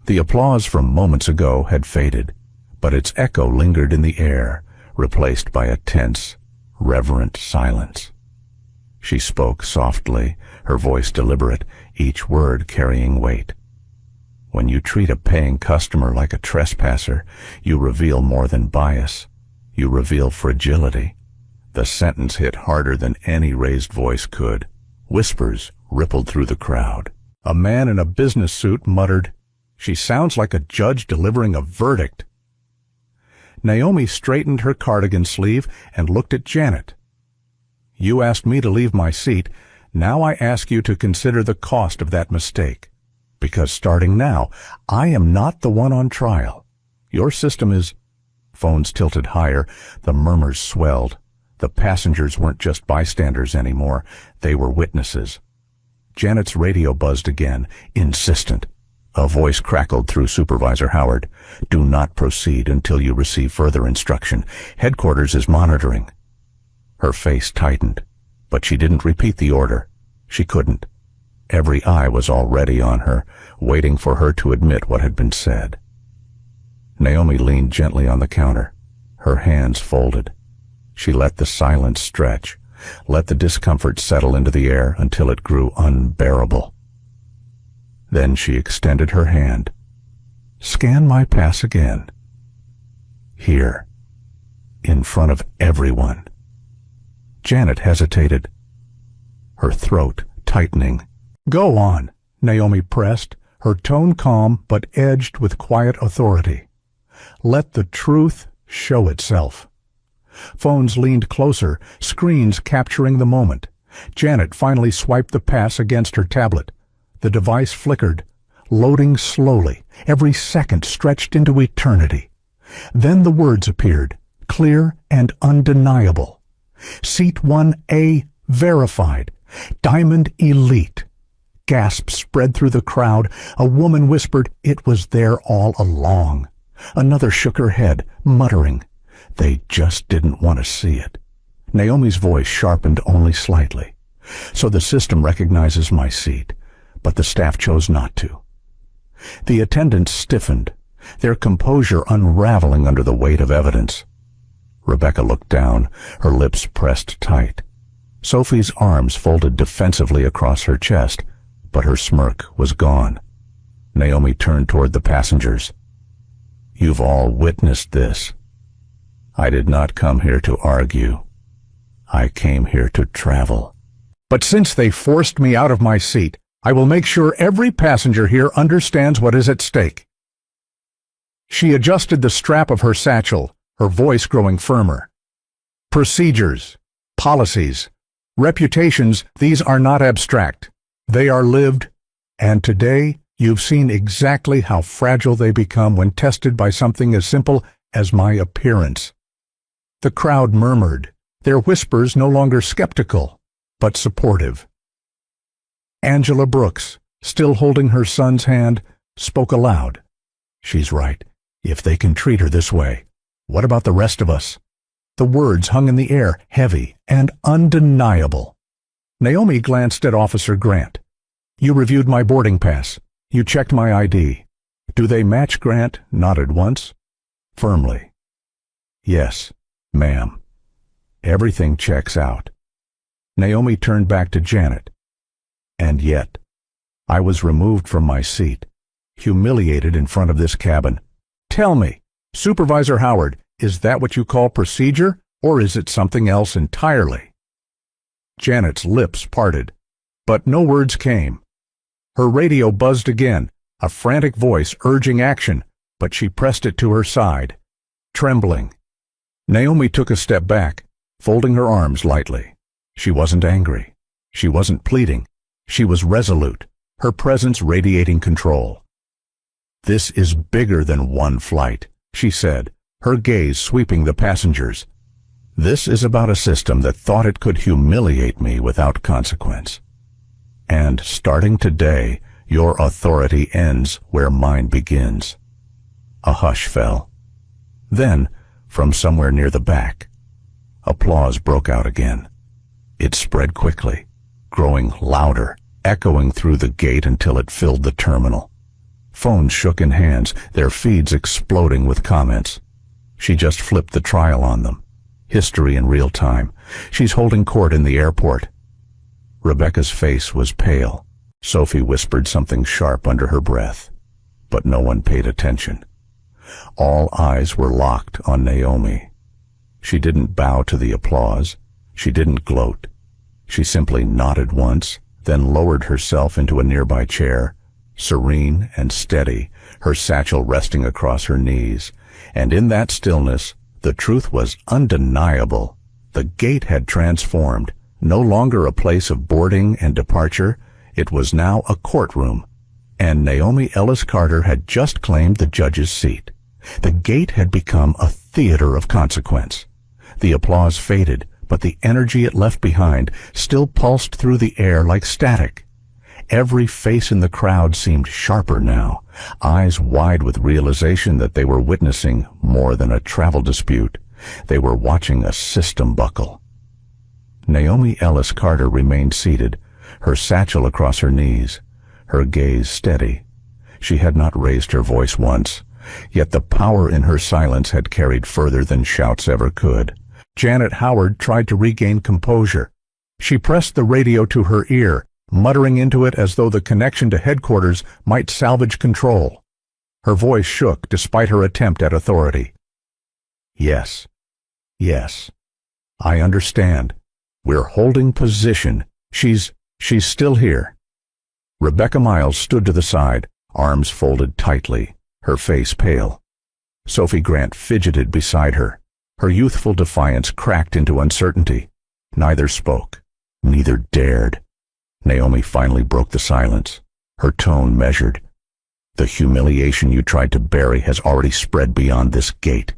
The applause from moments ago had faded, but its echo lingered in the air, replaced by a tense, reverent silence. She spoke softly, her voice deliberate, each word carrying weight. "When you treat a paying customer like a trespasser, you reveal more than bias. You reveal fragility." The sentence hit harder than any raised voice could. Whispers rippled through the crowd. A man in a business suit muttered, "She sounds like a judge delivering a verdict." Naomi straightened her cardigan sleeve and looked at Janet. "You asked me to leave my seat. Now I ask you to consider the cost of that mistake. Because starting now, I am not the one on trial. Your system is—" Phones tilted higher, the murmurs swelled. The passengers weren't just bystanders anymore, they were witnesses. Janet's radio buzzed again, insistent. A voice crackled through Supervisor Howard. "Do not proceed until you receive further instruction. Headquarters is monitoring." Her face tightened, but she didn't repeat the order. She couldn't. Every eye was already on her, waiting for her to admit what had been said. Naomi leaned gently on the counter, her hands folded. She let the silence stretch, let the discomfort settle into the air until it grew unbearable. Then she extended her hand. Scan my pass again. Here, in front of everyone. Janet hesitated, her throat tightening. Go on, Naomi pressed, her tone calm but edged with quiet authority. Let the truth show itself. Phones leaned closer, screens capturing the moment. Janet finally swiped the pass against her tablet. The device flickered, loading slowly, every second stretched into eternity. Then the words appeared, clear and undeniable. Seat 1A verified. Diamond Elite. Gasps spread through the crowd. A woman whispered, "It was there all along." Another shook her head, muttering, "They just didn't want to see it." Naomi's voice sharpened only slightly. "So the system recognizes my seat, but the staff chose not to." The attendants stiffened, their composure unraveling under the weight of evidence. Rebecca looked down, her lips pressed tight. Sophie's arms folded defensively across her chest, but her smirk was gone. Naomi turned toward the passengers. "You've all witnessed this. I did not come here to argue. I came here to travel. But since they forced me out of my seat, I will make sure every passenger here understands what is at stake." She adjusted the strap of her satchel, her voice growing firmer. "Procedures, policies, reputations, these are not abstract. They are lived, and today you've seen exactly how fragile they become when tested by something as simple as my appearance." The crowd murmured, their whispers no longer skeptical, but supportive. Angela Brooks, still holding her son's hand, spoke aloud. "She's right. If they can treat her this way, what about the rest of us?" The words hung in the air, heavy and undeniable. Naomi glanced at Officer Grant. "You reviewed my boarding pass. You checked my ID. Do they match?" Grant nodded once, firmly. "Yes, ma'am. Everything checks out." Naomi turned back to Janet. "And yet, I was removed from my seat, humiliated in front of this cabin. Tell me, Supervisor Howard, is that what you call procedure, or is it something else entirely?" Janet's lips parted, but no words came. Her radio buzzed again, a frantic voice urging action, but she pressed it to her side, trembling. Naomi took a step back, folding her arms lightly. She wasn't angry. She wasn't pleading. She was resolute, her presence radiating control. "This is bigger than one flight," she said, her gaze sweeping the passengers. "This is about a system that thought it could humiliate me without consequence. And starting today, your authority ends where mine begins." A hush fell. Then, from somewhere near the back, applause broke out again. It spread quickly, growing louder, echoing through the gate until it filled the terminal. Phones shook in hands, their feeds exploding with comments. She just flipped the trial on them. History in real time. She's holding court in the airport. Rebecca's face was pale. Sophie whispered something sharp under her breath, but no one paid attention. All eyes were locked on Naomi. She didn't bow to the applause. She didn't gloat. She simply nodded once, then lowered herself into a nearby chair, serene and steady, her satchel resting across her knees. And in that stillness, the truth was undeniable. The gate had transformed. No longer a place of boarding and departure, it was now a courtroom. And Naomi Ellis Carter had just claimed the judge's seat. The gate had become a theater of consequence. The applause faded, but the energy it left behind still pulsed through the air like static. Every face in the crowd seemed sharper now, eyes wide with realization that they were witnessing more than a travel dispute. They were watching a system buckle. Naomi Ellis Carter remained seated, her satchel across her knees, her gaze steady. She had not raised her voice once, yet the power in her silence had carried further than shouts ever could. Janet Howard tried to regain composure. She pressed the radio to her ear, muttering into it as though the connection to headquarters might salvage control. Her voice shook despite her attempt at authority. Yes. Yes. I understand. We're holding position. She's still here. Rebecca Miles stood to the side, arms folded tightly, her face pale. Sophie Grant fidgeted beside her. Her youthful defiance cracked into uncertainty. Neither spoke. Neither dared. Naomi finally broke the silence, her tone measured. The humiliation you tried to bury has already spread beyond this gate.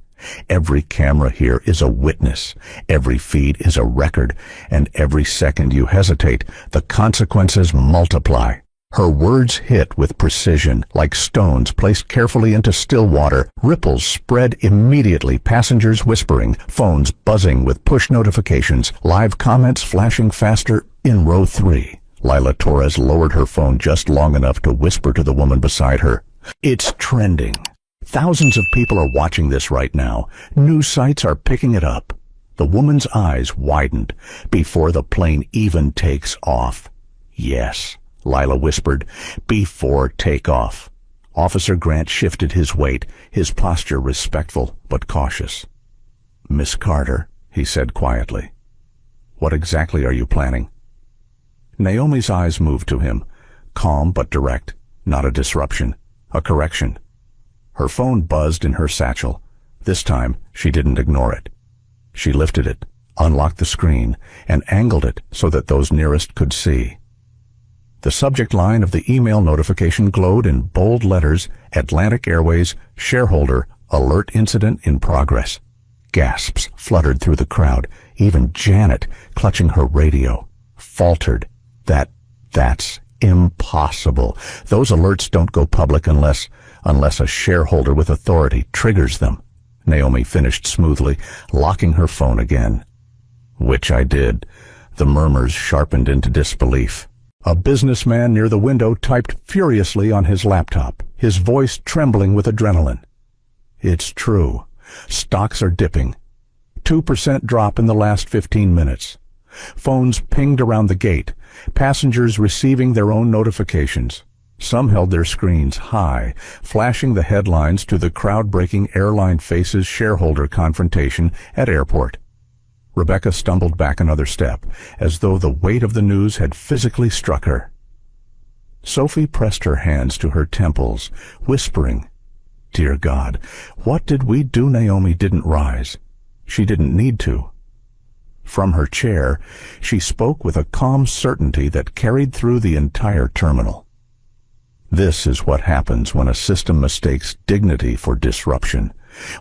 Every camera here is a witness, every feed is a record, and every second you hesitate, the consequences multiply. Her words hit with precision, like stones placed carefully into still water. Ripples spread immediately, passengers whispering, phones buzzing with push notifications, live comments flashing faster. In row 3, Lila Torres lowered her phone just long enough to whisper to the woman beside her, "It's trending. Thousands of people are watching this right now. News sites are picking it up." The woman's eyes widened before the plane even takes off. "Yes," Lila whispered, "before takeoff." Officer Grant shifted his weight, his posture respectful but cautious. "Miss Carter," he said quietly, "what exactly are you planning?" Naomi's eyes moved to him, calm but direct, not a disruption, a correction. Her phone buzzed in her satchel. This time, she didn't ignore it. She lifted it, unlocked the screen, and angled it so that those nearest could see. The subject line of the email notification glowed in bold letters, Atlantic Airways, shareholder, alert incident in progress. Gasps fluttered through the crowd. Even Janet, clutching her radio, faltered. That's impossible. Those alerts don't go public unless a shareholder with authority triggers them. Naomi finished smoothly, locking her phone again. "Which I did." The murmurs sharpened into disbelief. A businessman near the window typed furiously on his laptop, his voice trembling with adrenaline. "It's true. Stocks are dipping. 2% drop in the last 15 minutes. Phones pinged around the gate, passengers receiving their own notifications. Some held their screens high, flashing the headlines to the crowd-breaking airline faces shareholder confrontation at airport. Rebecca stumbled back another step, as though the weight of the news had physically struck her. Sophie pressed her hands to her temples, whispering, "Dear God, what did we do?" Naomi didn't rise. She didn't need to. From her chair, she spoke with a calm certainty that carried through the entire terminal. This is what happens when a system mistakes dignity for disruption,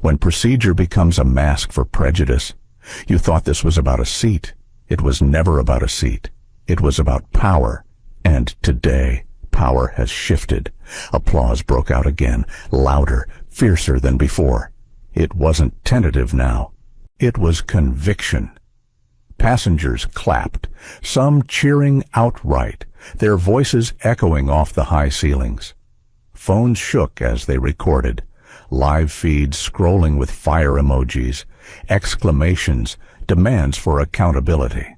when procedure becomes a mask for prejudice. You thought this was about a seat. It was never about a seat. It was about power. And today, power has shifted. Applause broke out again, louder, fiercer than before. It wasn't tentative now. It was conviction. Passengers clapped, some cheering outright, their voices echoing off the high ceilings. Phones shook as they recorded, live feeds scrolling with fire emojis, exclamations, demands for accountability.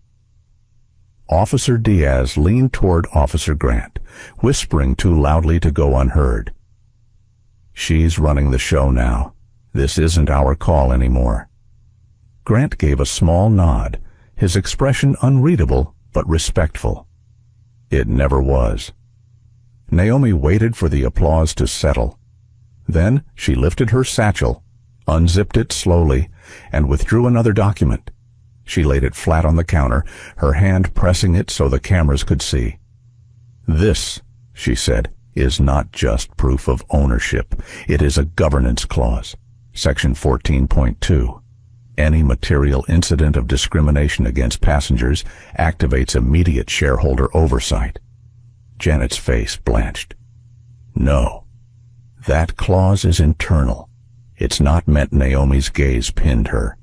Officer Diaz leaned toward Officer Grant, whispering too loudly to go unheard. "She's running the show now. This isn't our call anymore." Grant gave a small nod, his expression unreadable but respectful. It never was. Naomi waited for the applause to settle. Then she lifted her satchel, unzipped it slowly, and withdrew another document. She laid it flat on the counter, her hand pressing it so the cameras could see. "This," she said, "is not just proof of ownership. It is a governance clause. Section 14.2. Any material incident of discrimination against passengers activates immediate shareholder oversight." Janet's face blanched. "No. That clause is internal. It's not meant." Naomi's gaze pinned her.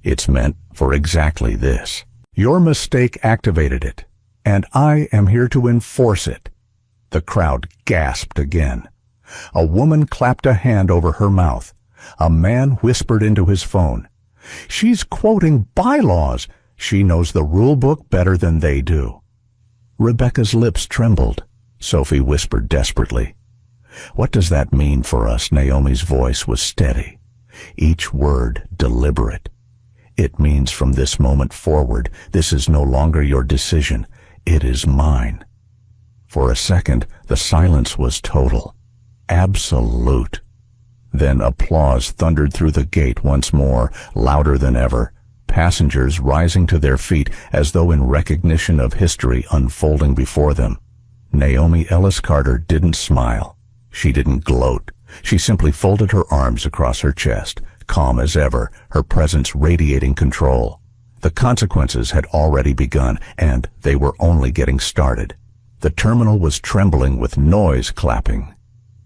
"It's meant for exactly this. Your mistake activated it, and I am here to enforce it." The crowd gasped again. A woman clapped a hand over her mouth. A man whispered into his phone, "She's quoting bylaws. She knows the rule book better than they do." Rebecca's lips trembled. Sophie whispered desperately, "What does that mean for us?" Naomi's voice was steady, each word deliberate. "It means from this moment forward, this is no longer your decision. It is mine." For a second, the silence was total, absolute. Then applause thundered through the gate once more, louder than ever, passengers rising to their feet as though in recognition of history unfolding before them. Naomi Ellis Carter didn't smile. She didn't gloat. She simply folded her arms across her chest, calm as ever, her presence radiating control. The consequences had already begun, and they were only getting started. The terminal was trembling with noise clapping,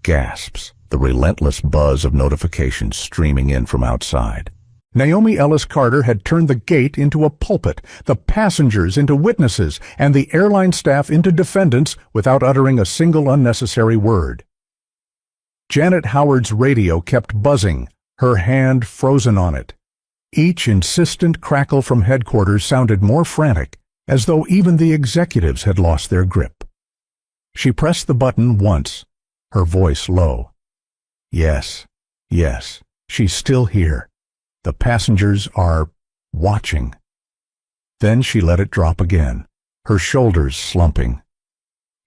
gasps, the relentless buzz of notifications streaming in from outside. Naomi Ellis Carter had turned the gate into a pulpit, the passengers into witnesses, and the airline staff into defendants without uttering a single unnecessary word. Janet Howard's radio kept buzzing, her hand frozen on it. Each insistent crackle from headquarters sounded more frantic, as though even the executives had lost their grip. She pressed the button once, her voice low. Yes, she's still here. The passengers are watching. Then she let it drop again, her shoulders slumping.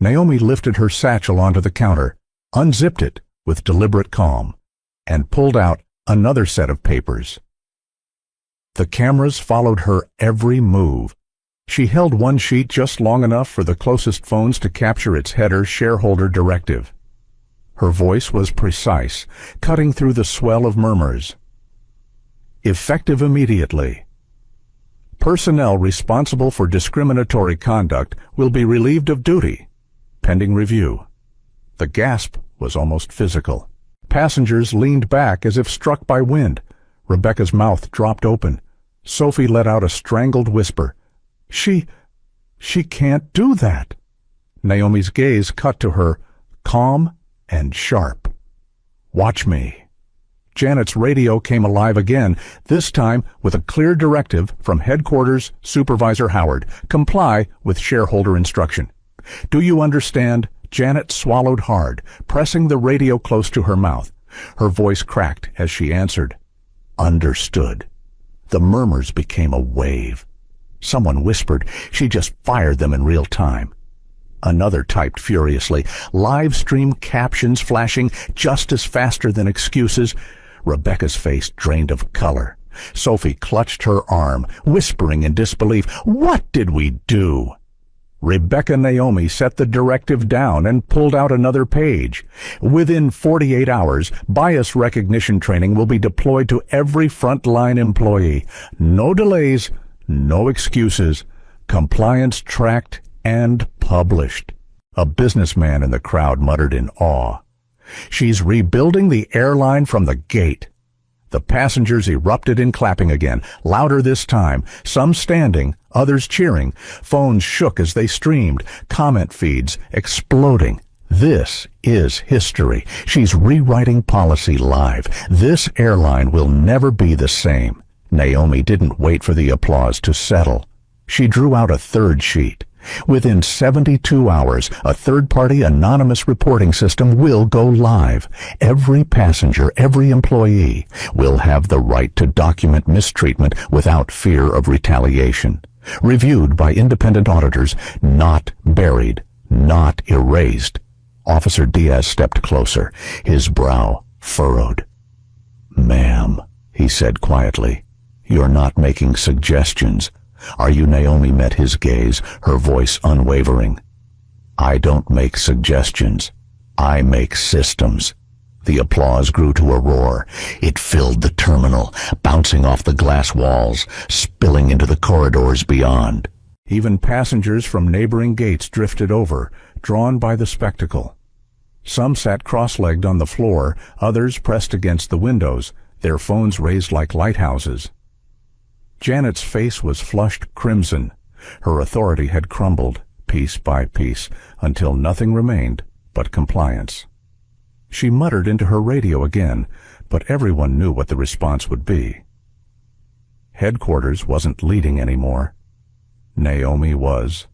Naomi lifted her satchel onto the counter, unzipped it with deliberate calm, and pulled out another set of papers. The cameras followed her every move. She held one sheet just long enough for the closest phones to capture its header shareholder directive. Her voice was precise, cutting through the swell of murmurs. Effective immediately. Personnel responsible for discriminatory conduct will be relieved of duty, pending review. The gasp was almost physical. Passengers leaned back as if struck by wind. Rebecca's mouth dropped open. Sophie let out a strangled whisper. She can't do that." Naomi's gaze cut to her, calm and sharp. "Watch me." Janet's radio came alive again, this time with a clear directive from headquarters Supervisor Howard. Comply with shareholder instruction. "Do you understand?" Janet swallowed hard, pressing the radio close to her mouth. Her voice cracked as she answered. "Understood." The murmurs became a wave. Someone whispered. She just fired them in real time. Another typed furiously, live stream captions flashing just as faster than excuses. Rebecca's face drained of color. Sophie clutched her arm, whispering in disbelief, "What did we do?" Rebecca Naomi set the directive down and pulled out another page. Within 48 hours, bias recognition training will be deployed to every frontline employee. No delays, no excuses. Compliance tracked and published. A businessman in the crowd muttered in awe. "She's rebuilding the airline from the gate." The passengers erupted in clapping again, louder this time, some standing, others cheering. Phones shook as they streamed, comment feeds exploding. This is history. She's rewriting policy live. This airline will never be the same. Naomi didn't wait for the applause to settle. She drew out a third sheet. Within 72 hours, a third-party anonymous reporting system will go live. Every passenger, every employee will have the right to document mistreatment without fear of retaliation. Reviewed by independent auditors, not buried, not erased. Officer Diaz stepped closer, his brow furrowed. "Ma'am," he said quietly, "you're not making suggestions. Are you?" Naomi met his gaze, her voice unwavering. "I don't make suggestions. I make systems." The applause grew to a roar. It filled the terminal, bouncing off the glass walls, spilling into the corridors beyond. Even passengers from neighboring gates drifted over, drawn by the spectacle. Some sat cross-legged on the floor, others pressed against the windows, their phones raised like lighthouses. Janet's face was flushed crimson. Her authority had crumbled, piece by piece, until nothing remained but compliance. She muttered into her radio again, but everyone knew what the response would be. Headquarters wasn't leading anymore. Naomi was.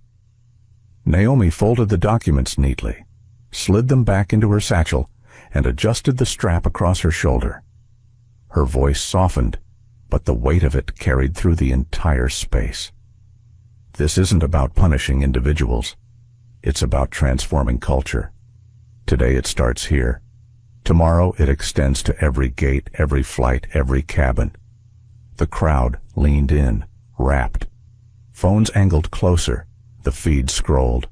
Naomi folded the documents neatly, slid them back into her satchel, and adjusted the strap across her shoulder. Her voice softened, but the weight of it carried through the entire space. This isn't about punishing individuals. It's about transforming culture. Today it starts here. Tomorrow it extends to every gate, every flight, every cabin. The crowd leaned in, rapt. Phones angled closer. The feed scrolled.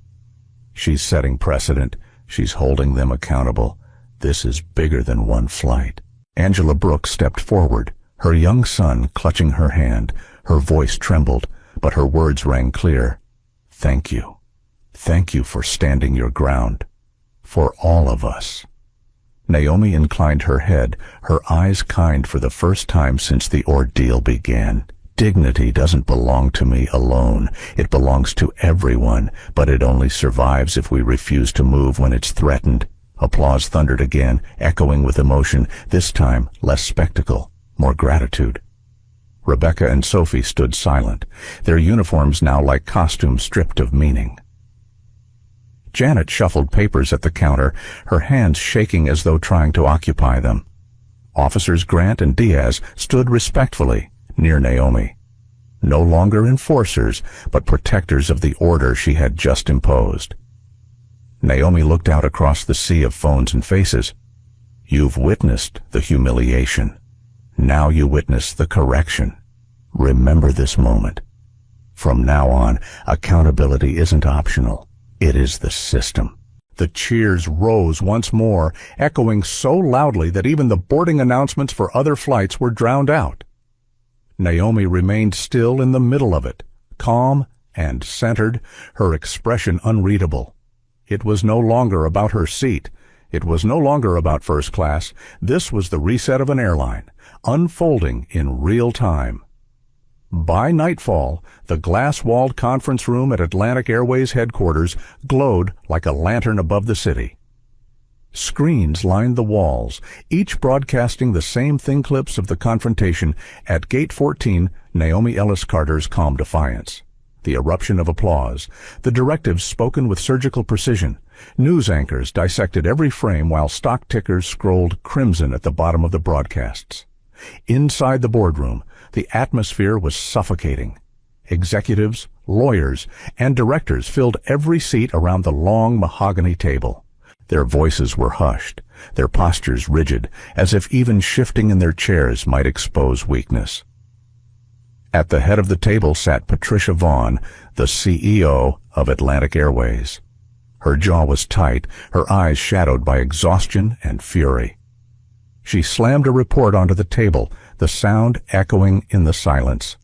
She's setting precedent. She's holding them accountable. This is bigger than one flight. Angela Brooks stepped forward, her young son clutching her hand. Her voice trembled, but her words rang clear. Thank you. Thank you for standing your ground. For all of us. Naomi inclined her head, her eyes kind for the first time since the ordeal began. Dignity doesn't belong to me alone. It belongs to everyone, but it only survives if we refuse to move when it's threatened. Applause thundered again, echoing with emotion, this time less spectacle, more gratitude. Rebecca and Sophie stood silent, their uniforms now like costumes stripped of meaning. Janet shuffled papers at the counter, her hands shaking as though trying to occupy them. Officers Grant and Diaz stood respectfully near Naomi. No longer enforcers, but protectors of the order she had just imposed. Naomi looked out across the sea of phones and faces. You've witnessed the humiliation. Now you witness the correction. Remember this moment. From now on, accountability isn't optional. It is the system. The cheers rose once more, echoing so loudly that even the boarding announcements for other flights were drowned out. Naomi remained still in the middle of it, calm and centered, her expression unreadable. It was no longer about her seat. It was no longer about first class. This was the reset of an airline, unfolding in real time. By nightfall, the glass-walled conference room at Atlantic Airways headquarters glowed like a lantern above the city. Screens lined the walls, each broadcasting the same thin clips of the confrontation. At Gate 14, Naomi Ellis Carter's calm defiance. The eruption of applause, the directives spoken with surgical precision. News anchors dissected every frame while stock tickers scrolled crimson at the bottom of the broadcasts. Inside the boardroom, the atmosphere was suffocating. Executives, lawyers, and directors filled every seat around the long mahogany table. Their voices were hushed, their postures rigid, as if even shifting in their chairs might expose weakness. At the head of the table sat Patricia Vaughn, the CEO of Atlantic Airways. Her jaw was tight, her eyes shadowed by exhaustion and fury. She slammed a report onto the table, the sound echoing in the silence.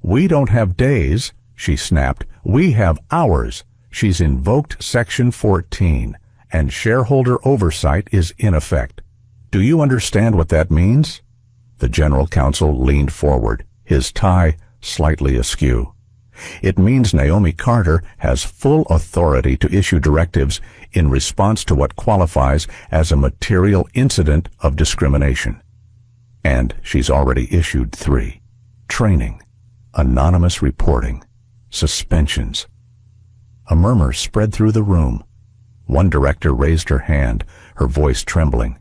"We don't have days," she snapped. "We have hours." She's invoked Section 14, and shareholder oversight is in effect. Do you understand what that means? The general counsel leaned forward, his tie slightly askew. It means Naomi Carter has full authority to issue directives in response to what qualifies as a material incident of discrimination. And she's already issued 3. Training, anonymous reporting, suspensions. A murmur spread through the room. One director raised her hand, her voice trembling.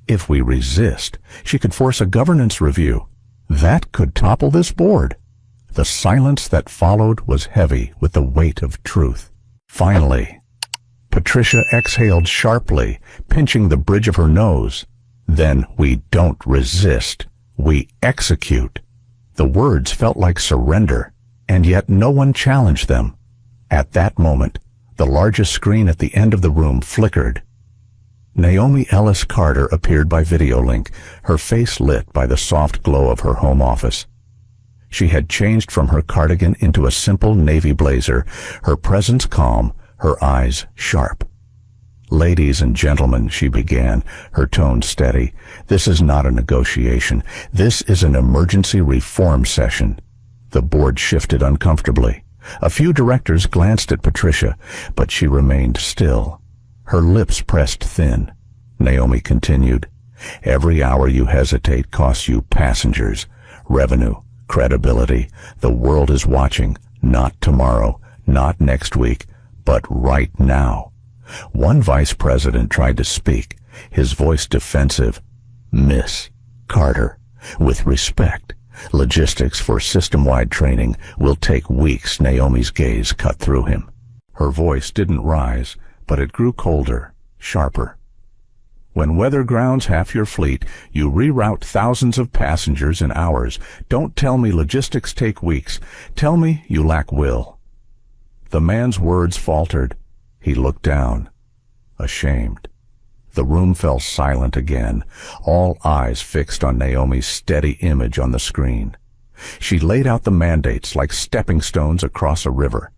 If we resist, she could force a governance review. That could topple this board. The silence that followed was heavy with the weight of truth. Finally, Patricia exhaled sharply, pinching the bridge of her nose. Then we don't resist. We execute. The words felt like surrender, and yet no one challenged them. At that moment, the largest screen at the end of the room flickered. Naomi Ellis Carter appeared by video link, her face lit by the soft glow of her home office. She had changed from her cardigan into a simple navy blazer, her presence calm, her eyes sharp. "Ladies and gentlemen," she began, her tone steady, "this is not a negotiation. This is an emergency reform session." The board shifted uncomfortably. A few directors glanced at Patricia, but she remained still. Her lips pressed thin. Naomi continued, "Every hour you hesitate costs you passengers, revenue, credibility. The world is watching, not tomorrow, not next week, but right now." One vice president tried to speak. his voice defensive. "Miss Carter, with respect, logistics for system-wide training will take weeks." Naomi's gaze cut through him. Her voice didn't rise, but it grew colder, sharper. "When weather grounds half your fleet, you reroute thousands of passengers in hours. Don't tell me logistics take weeks. Tell me you lack will." The man's words faltered. He looked down, ashamed. The room fell silent again, all eyes fixed on Naomi's steady image on the screen. She laid out the mandates like stepping stones across a river.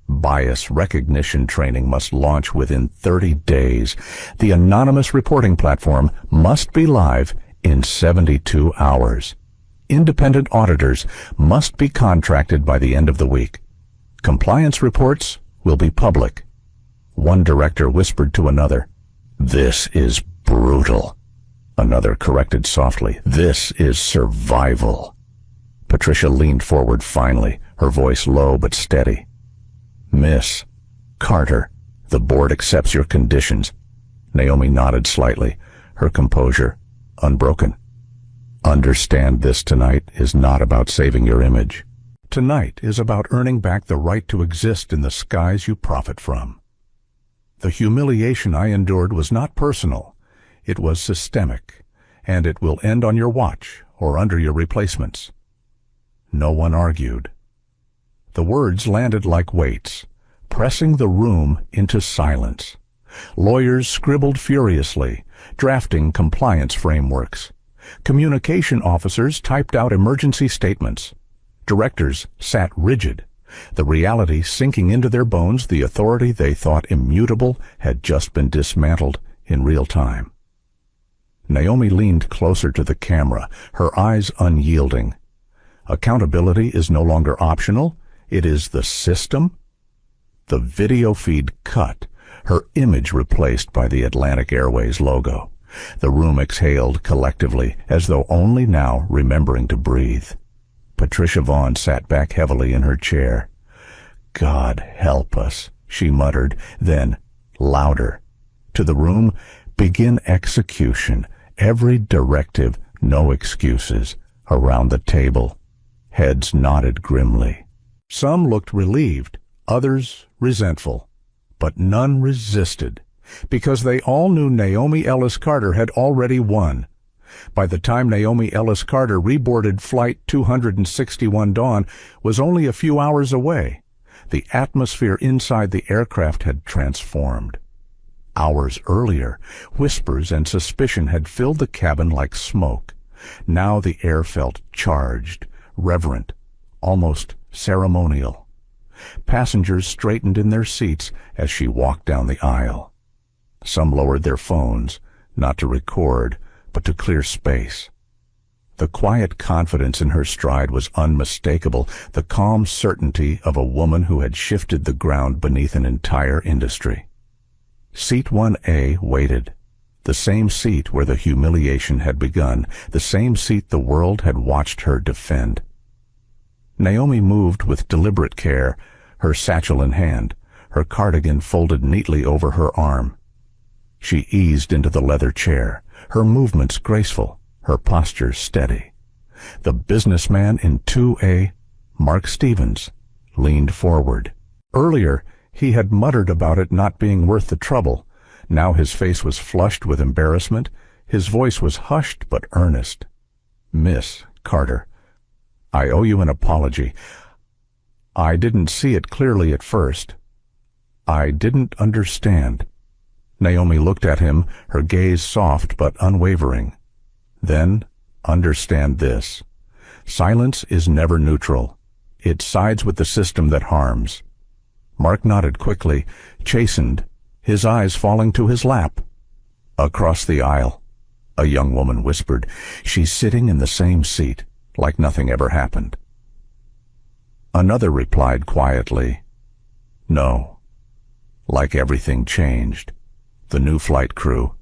Bias recognition training must launch within 30 days. The anonymous reporting platform must be live in 72 hours. Independent auditors must be contracted by the end of the week. Compliance reports will be public. One director whispered to another, "This is brutal." Another corrected softly, "This is survival." Patricia leaned forward finally, her voice low but steady. "Miss Carter, the board accepts your conditions." Naomi nodded slightly, her composure unbroken. "Understand this tonight is not about saving your image. Tonight is about earning back the right to exist in the skies you profit from. The humiliation I endured was not personal. It was systemic, and it will end on your watch or under your replacements." No one argued. The words landed like weights, pressing the room into silence. Lawyers scribbled furiously, drafting compliance frameworks. Communication officers typed out emergency statements. Directors sat rigid, the reality sinking into their bones. The authority they thought immutable had just been dismantled in real time. Naomi leaned closer to the camera, her eyes unyielding. Accountability is no longer optional. It is the system. The video feed cut, her image replaced by the Atlantic Airways logo. The room exhaled collectively, as though only now remembering to breathe. Patricia Vaughn sat back heavily in her chair. "God help us," she muttered, then, louder, to the room, "Begin execution. Every directive, no excuses." Around the table, heads nodded grimly. Some looked relieved, others resentful, but none resisted, because they all knew Naomi Ellis Carter had already won. By the time Naomi Ellis Carter reboarded Flight 261 Dawn was only a few hours away, the atmosphere inside the aircraft had transformed. Hours earlier, whispers and suspicion had filled the cabin like smoke. Now the air felt charged, reverent, almost ceremonial. Passengers straightened in their seats as she walked down the aisle. Some lowered their phones, not to record, but to clear space. The quiet confidence in her stride was unmistakable, the calm certainty of a woman who had shifted the ground beneath an entire industry. Seat 1A waited, the same seat where the humiliation had begun, the same seat the world had watched her defend. Naomi moved with deliberate care, her satchel in hand, her cardigan folded neatly over her arm. She eased into the leather chair, her movements graceful, her posture steady. The businessman in 2A, Mark Stevens, leaned forward. Earlier, he had muttered about it not being worth the trouble. Now his face was flushed with embarrassment. His voice was hushed but earnest. "Miss Carter, I owe you an apology. I didn't see it clearly at first. I didn't understand." Naomi looked at him, her gaze soft but unwavering. "Then, understand this. Silence is never neutral. It sides with the system that harms." Mark nodded quickly, chastened, his eyes falling to his lap. Across the aisle, a young woman whispered, "She's sitting in the same seat, like nothing ever happened." Another replied quietly, "No, like everything changed." The new flight crew,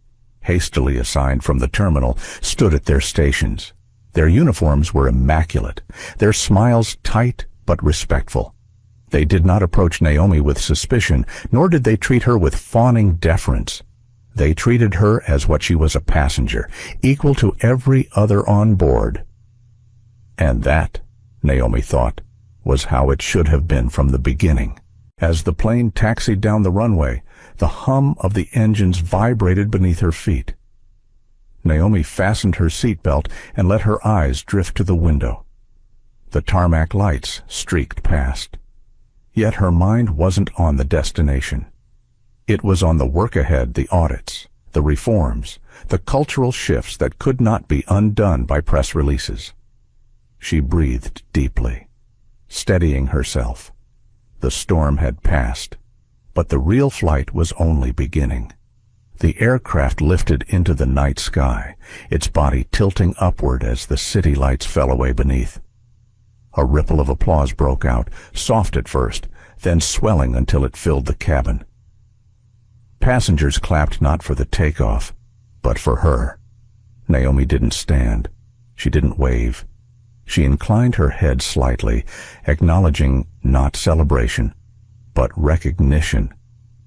hastily assigned from the terminal, stood at their stations. Their uniforms were immaculate, their smiles tight but respectful. They did not approach Naomi with suspicion, nor did they treat her with fawning deference. They treated her as what she was, a passenger, equal to every other on board. And that, Naomi thought, was how it should have been from the beginning. As the plane taxied down the runway, the hum of the engines vibrated beneath her feet. Naomi fastened her seatbelt and let her eyes drift to the window. The tarmac lights streaked past. Yet her mind wasn't on the destination. It was on the work ahead, the audits, the reforms, the cultural shifts that could not be undone by press releases. She breathed deeply, steadying herself. The storm had passed, but the real flight was only beginning. The aircraft lifted into the night sky, its body tilting upward as the city lights fell away beneath. A ripple of applause broke out, soft at first, then swelling until it filled the cabin. Passengers clapped not for the takeoff, but for her. Naomi didn't stand. She didn't wave. She inclined her head slightly, acknowledging not celebration, but recognition.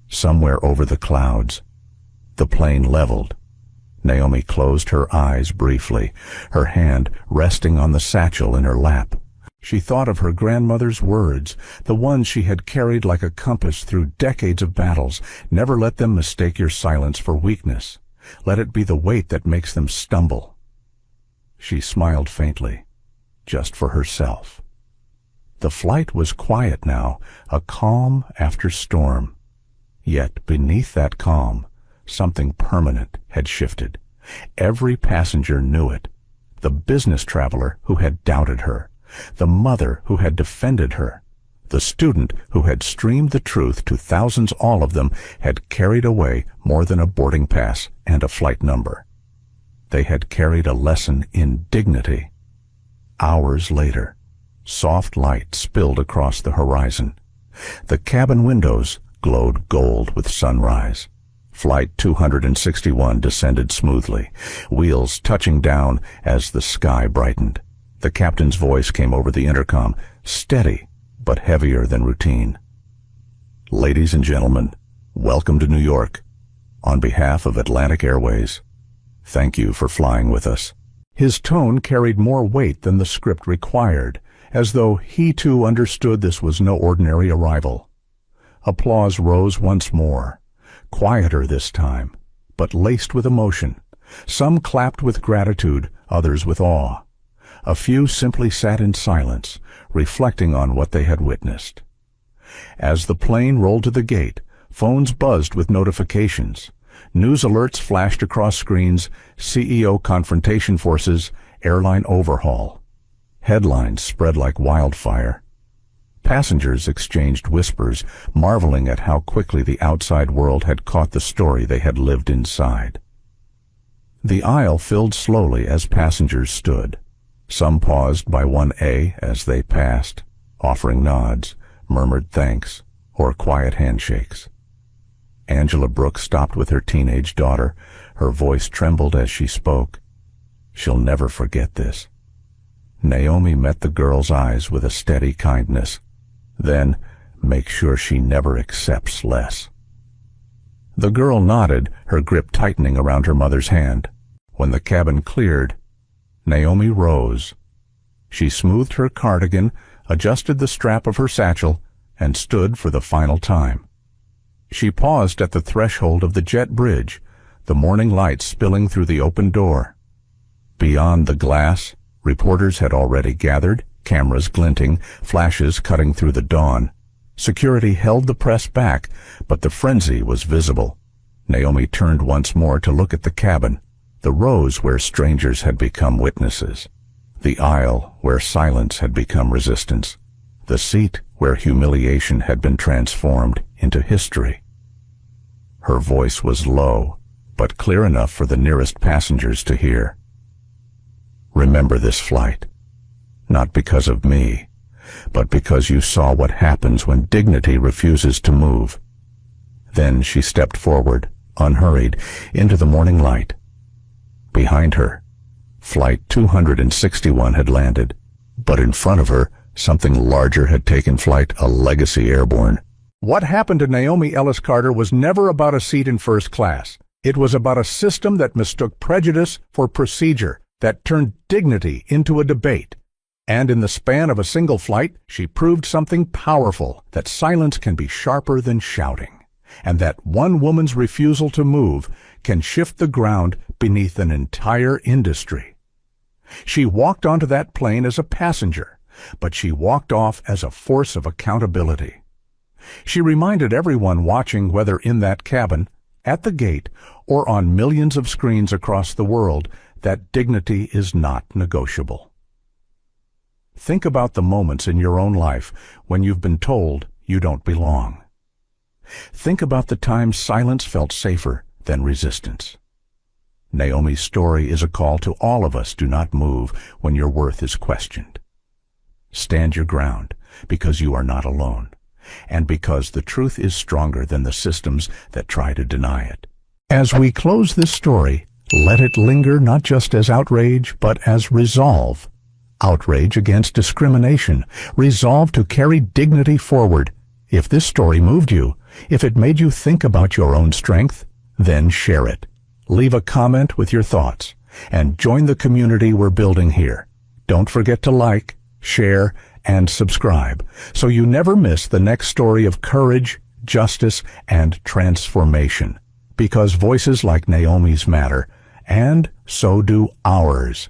Somewhere over the clouds, the plane leveled. Naomi closed her eyes briefly, her hand resting on the satchel in her lap. She thought of her grandmother's words, the ones she had carried like a compass through decades of battles. Never let them mistake your silence for weakness. Let it be the weight that makes them stumble. She smiled faintly, just for herself. The flight was quiet now, a calm after storm. Yet beneath that calm, something permanent had shifted. Every passenger knew it. The business traveler who had doubted her, the mother who had defended her, the student who had streamed the truth to thousands, all of them had carried away more than a boarding pass and a flight number. They had carried a lesson in dignity. Hours later, soft light spilled across the horizon. The cabin windows glowed gold with sunrise. Flight 261 descended smoothly, wheels touching down as the sky brightened. The captain's voice came over the intercom, steady but heavier than routine. Ladies and gentlemen, welcome to New York. On behalf of Atlantic Airways, thank you for flying with us. His tone carried more weight than the script required, as though he too understood this was no ordinary arrival. Applause rose once more, quieter this time, but laced with emotion. Some clapped with gratitude, others with awe. A few simply sat in silence, reflecting on what they had witnessed. As the plane rolled to the gate, phones buzzed with notifications. News alerts flashed across screens: CEO confrontation forces, airline overhaul. Headlines spread like wildfire. Passengers exchanged whispers, marveling at how quickly the outside world had caught the story they had lived inside. The aisle filled slowly as passengers stood. Some paused by 1A as they passed, offering nods, murmured thanks, or quiet handshakes. Angela Brooks stopped with her teenage daughter. Her voice trembled as she spoke. She'll never forget this. Naomi met the girl's eyes with a steady kindness. Then, make sure she never accepts less. The girl nodded, her grip tightening around her mother's hand. When the cabin cleared, Naomi rose. She smoothed her cardigan, adjusted the strap of her satchel, and stood for the final time. She paused at the threshold of the jet bridge, the morning light spilling through the open door. Beyond the glass, reporters had already gathered, cameras glinting, flashes cutting through the dawn. Security held the press back, but the frenzy was visible. Naomi turned once more to look at the cabin, the rows where strangers had become witnesses, the aisle where silence had become resistance, the seat where humiliation had been transformed into history. Her voice was low, but clear enough for the nearest passengers to hear. Remember this flight, not because of me, but because you saw what happens when dignity refuses to move. Then she stepped forward, unhurried, into the morning light. Behind her, Flight 261 had landed, but in front of her, something larger had taken flight, a legacy airborne. What happened to Naomi Ellis Carter was never about a seat in first class. It was about a system that mistook prejudice for procedure, that turned dignity into a debate. And in the span of a single flight, she proved something powerful, that silence can be sharper than shouting, and that one woman's refusal to move can shift the ground beneath an entire industry. She walked onto that plane as a passenger, but she walked off as a force of accountability. She reminded everyone watching, whether in that cabin, at the gate, or on millions of screens across the world, that dignity is not negotiable. Think about the moments in your own life when you've been told you don't belong. Think about the times silence felt safer than resistance. Naomi's story is a call to all of us: do not move when your worth is questioned. Stand your ground, because you are not alone, and because the truth is stronger than the systems that try to deny it. As we close this story, let it linger not just as outrage, but as resolve. Outrage against discrimination, resolve to carry dignity forward. If this story moved you, if it made you think about your own strength, then share it. Leave a comment with your thoughts, and join the community we're building here. Don't forget to like, share, and subscribe, so you never miss the next story of courage, justice, and transformation. Because voices like Naomi's matter, and so do ours.